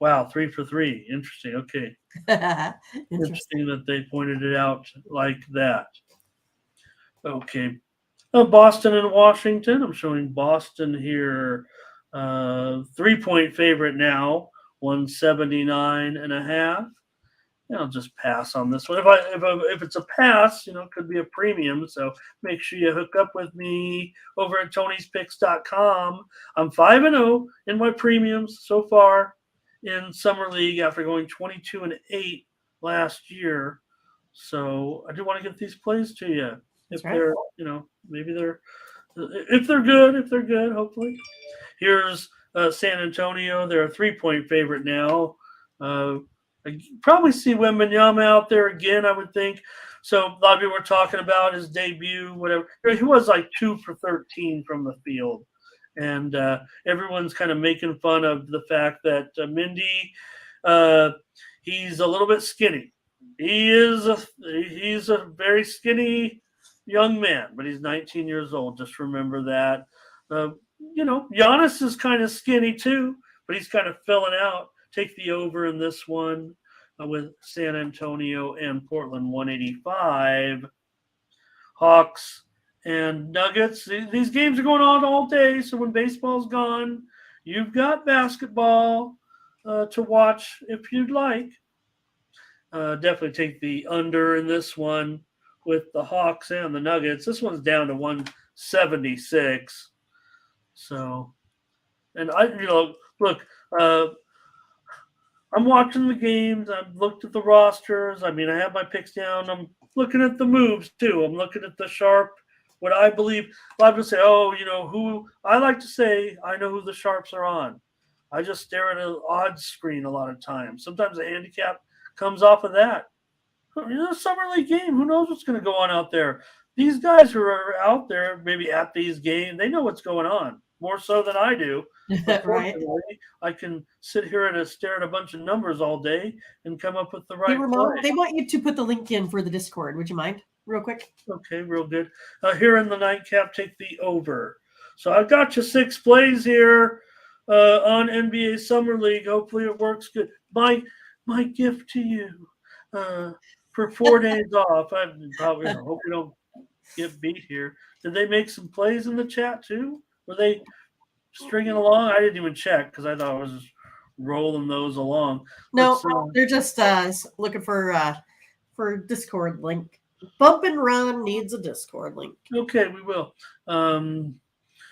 Wow, 3 for 3. Interesting. Okay. Interesting that they pointed it out like that. Okay. Boston and Washington. I'm showing Boston here. 3-point favorite now, 179.5. And I'll just pass on this one. If it's a pass, it could be a premium. So make sure you hook up with me over at Tony'sPicks.com. I'm 5-0 in my premiums so far in Summer League after going 22-8 last year. So I do want to get these plays to you. If they're good, hopefully. Here's San Antonio. They're a 3-point favorite now. I probably see Wembanyama out there again, I would think. So a lot of people were talking about his debut, whatever. He was like 2 for 13 from the field. And everyone's kind of making fun of the fact that Mindy, he's a little bit skinny. He's a very skinny young man, but he's 19 years old. Just remember that. Giannis is kind of skinny too, but he's kind of filling out. Take the over in this one with San Antonio and Portland 185. Hawks and Nuggets. These games are going on all day, so when baseball's gone, you've got basketball to watch if you'd like. Definitely take the under in this one with the Hawks and the Nuggets. This one's down to 176. So, and look, I'm watching the games. I've looked at the rosters. I mean, I have my picks down. I'm looking at the moves too. I'm looking at the sharp. What I believe, a lot of people say, who I like to say, I know who the sharps are on. I just stare at an odds screen a lot of times. Sometimes the handicap comes off of that. A Summer League game. Who knows what's going to go on out there? These guys who are out there, maybe at these games, they know what's going on more so than I do. Right. I can sit here and stare at a bunch of numbers all day and come up with the right Ramon, play. they want you to put the link in for the Discord. Would you mind? Real quick. Okay, real good. Here in the nightcap, take the over. So I've got you 6 plays here on NBA Summer League. Hopefully it works good. My gift to you for 4 days off. I probably hope we don't get beat here. Did they make some plays in the chat too? Were they stringing along? I didn't even check because I thought I was just rolling those along. No, they're just looking for Discord link. Bump and Run needs a Discord link. Okay, we will.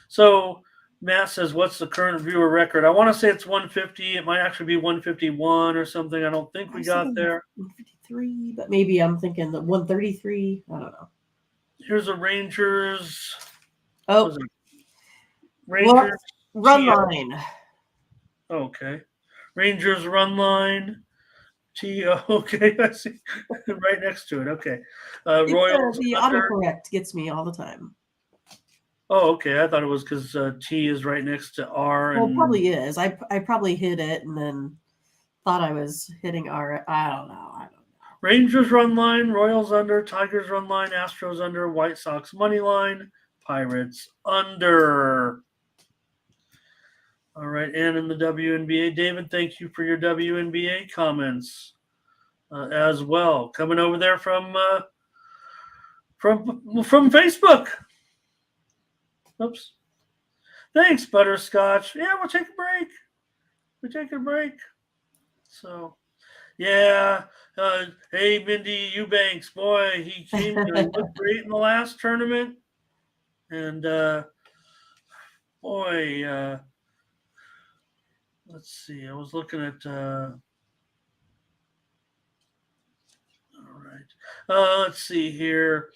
So Matt says, what's the current viewer record? I want to say it's 150. It might actually be 151 or something. I don't think we got there. 153, but maybe I'm thinking the 133. I don't know. Here's a Rangers. Oh, Rangers run line. Okay. Rangers run line. Okay, I see. Right next to it. Okay. Royals. The autocorrect gets me all the time. Oh, okay. I thought it was because T is right next to R. Well, it probably is. I probably hit it and then thought I was hitting R. I don't know. Rangers run line, Royals under, Tigers run line, Astros under, White Sox money line, Pirates under. All right, and in the WNBA, David, thank you for your WNBA comments as well. Coming over there from Facebook. Oops. Thanks, Butterscotch. Yeah, we'll take a break. We're taking a break. So, yeah. Hey, Mindy Eubanks, boy, he looked great in the last tournament. And, boy, let's see. I was looking at all right. Let's see here.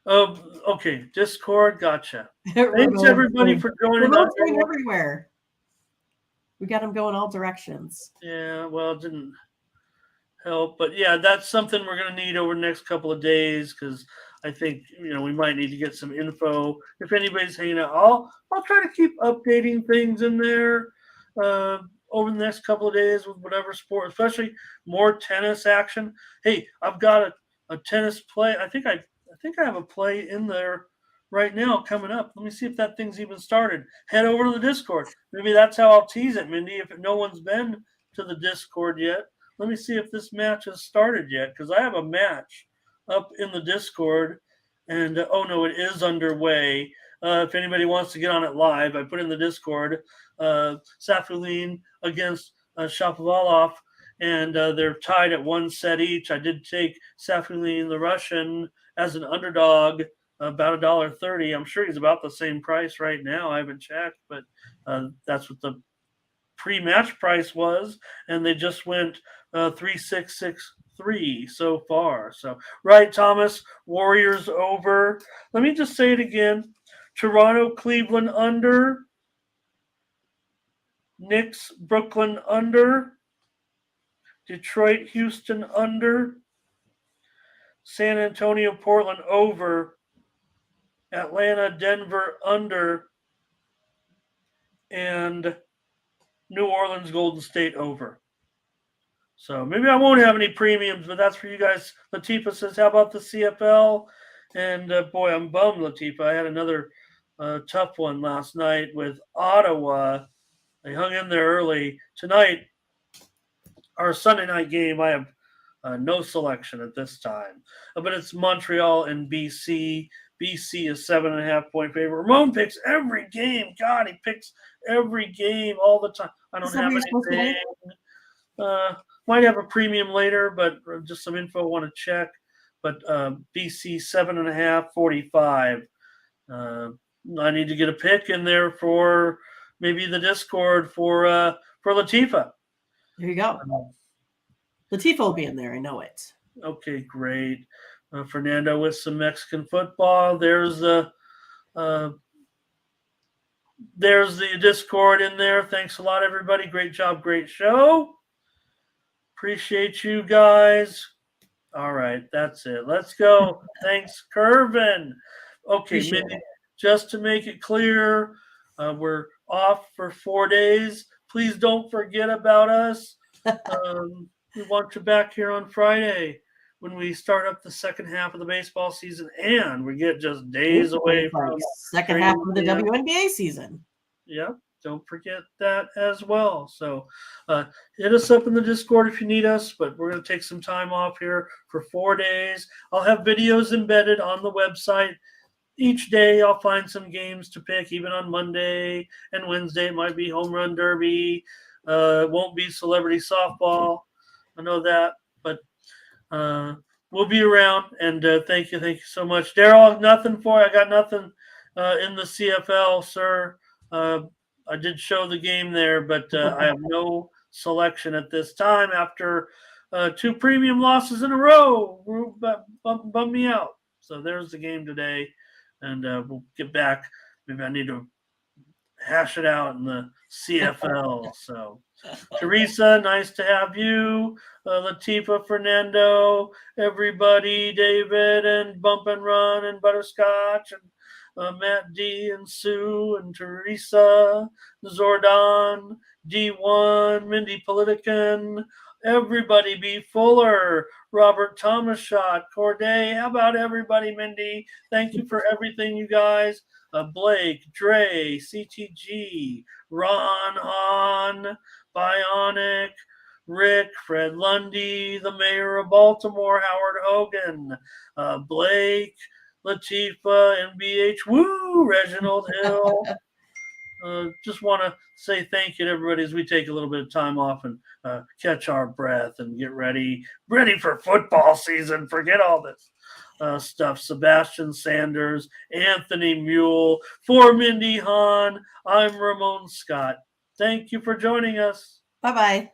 Okay, Discord, gotcha. Thanks everybody for joining us. Everywhere. We got them going all directions. Yeah, well, it didn't help, but yeah, that's something we're going to need over the next couple of days because I think we might need to get some info. If anybody's hanging out, I'll try to keep updating things in there over the next couple of days with whatever sport, especially more tennis action. Hey, I've got a tennis play. I think I have a play in there right now coming up. Let me see if that thing's even started. Head over to the Discord. Maybe that's how I'll tease it, Mindy. If no one's been to the Discord yet, let me see if this match has started yet because I have a match up in the Discord. And, oh, no, it is underway. If anybody wants to get on it live, I put in the Discord Safulin against Shapovalov, and they're tied at 1 set each. I did take Safulin, the Russian, as an underdog, about $1.30. I'm sure he's about the same price right now. I haven't checked, but that's what the pre-match price was, and they just went 3-6-6-3 so far. So, right, Thomas, Warriors over. Let me just say it again. Toronto, Cleveland under. Knicks, Brooklyn under. Detroit, Houston under. San Antonio, Portland over. Atlanta, Denver under. And New Orleans, Golden State over. So maybe I won't have any premiums, but that's for you guys. Latifa says, how about the CFL? And boy, I'm bummed, Latifa. I had another tough one last night with Ottawa. They hung in there early. Tonight, our Sunday night game, I have no selection at this time. But it's Montreal and BC. BC is 7.5 point favorite. Ramon picks every game. God, he picks every game all the time. I don't have anything. Might have a premium later, but just some info I want to check. But BC 7.5, 45. I need to get a pick in there for maybe the Discord for Latifa. There you go. Latifa will be in there. I know it. Okay, great. Fernando with some Mexican football. There's the Discord in there. Thanks a lot, everybody. Great job, great show. Appreciate you guys. All right, that's it. Let's go. Thanks, Curvin. Okay, Mindy, just to make it clear, we're off for 4 days. Please don't forget about us. We want you back here on Friday when we start up the second half of the baseball season, and we get just days away from second half of the WNBA season. Yeah. Don't forget that as well. So hit us up in the Discord if you need us, but we're going to take some time off here for 4 days. I'll have videos embedded on the website. Each day I'll find some games to pick, even on Monday and Wednesday. It might be Home Run Derby. It won't be Celebrity Softball. I know that, but we'll be around. And thank you so much. Daryl, nothing for you. I got nothing in the CFL, sir. I did show the game there, but I have no selection at this time after 2 premium losses in a row. Bummed me out. So there's the game today, and we'll get back. Maybe I need to hash it out in the CFL. So, Teresa, nice to have you. Latifa, Fernando, everybody, David, and Bump and Run, and Butterscotch, and Matt D, and Sue, and Teresa, Zordan, D1, Mindy Politican, everybody, B. Fuller, Robert Thomas Shot, Corday. How about everybody, Mindy? Thank you for everything, you guys. Blake, Dre, CTG, Ron, Han, Bionic, Rick, Fred Lundy, the mayor of Baltimore, Howard Hogan, Blake, Latifa, NBH, woo, Reginald Hill. Just want to say thank you to everybody as we take a little bit of time off and catch our breath and get ready for football season. Forget all this stuff. Sebastian Sanders, Anthony Mule, for Mindy Hahn, I'm Ramon Scott. Thank you for joining us. Bye-bye.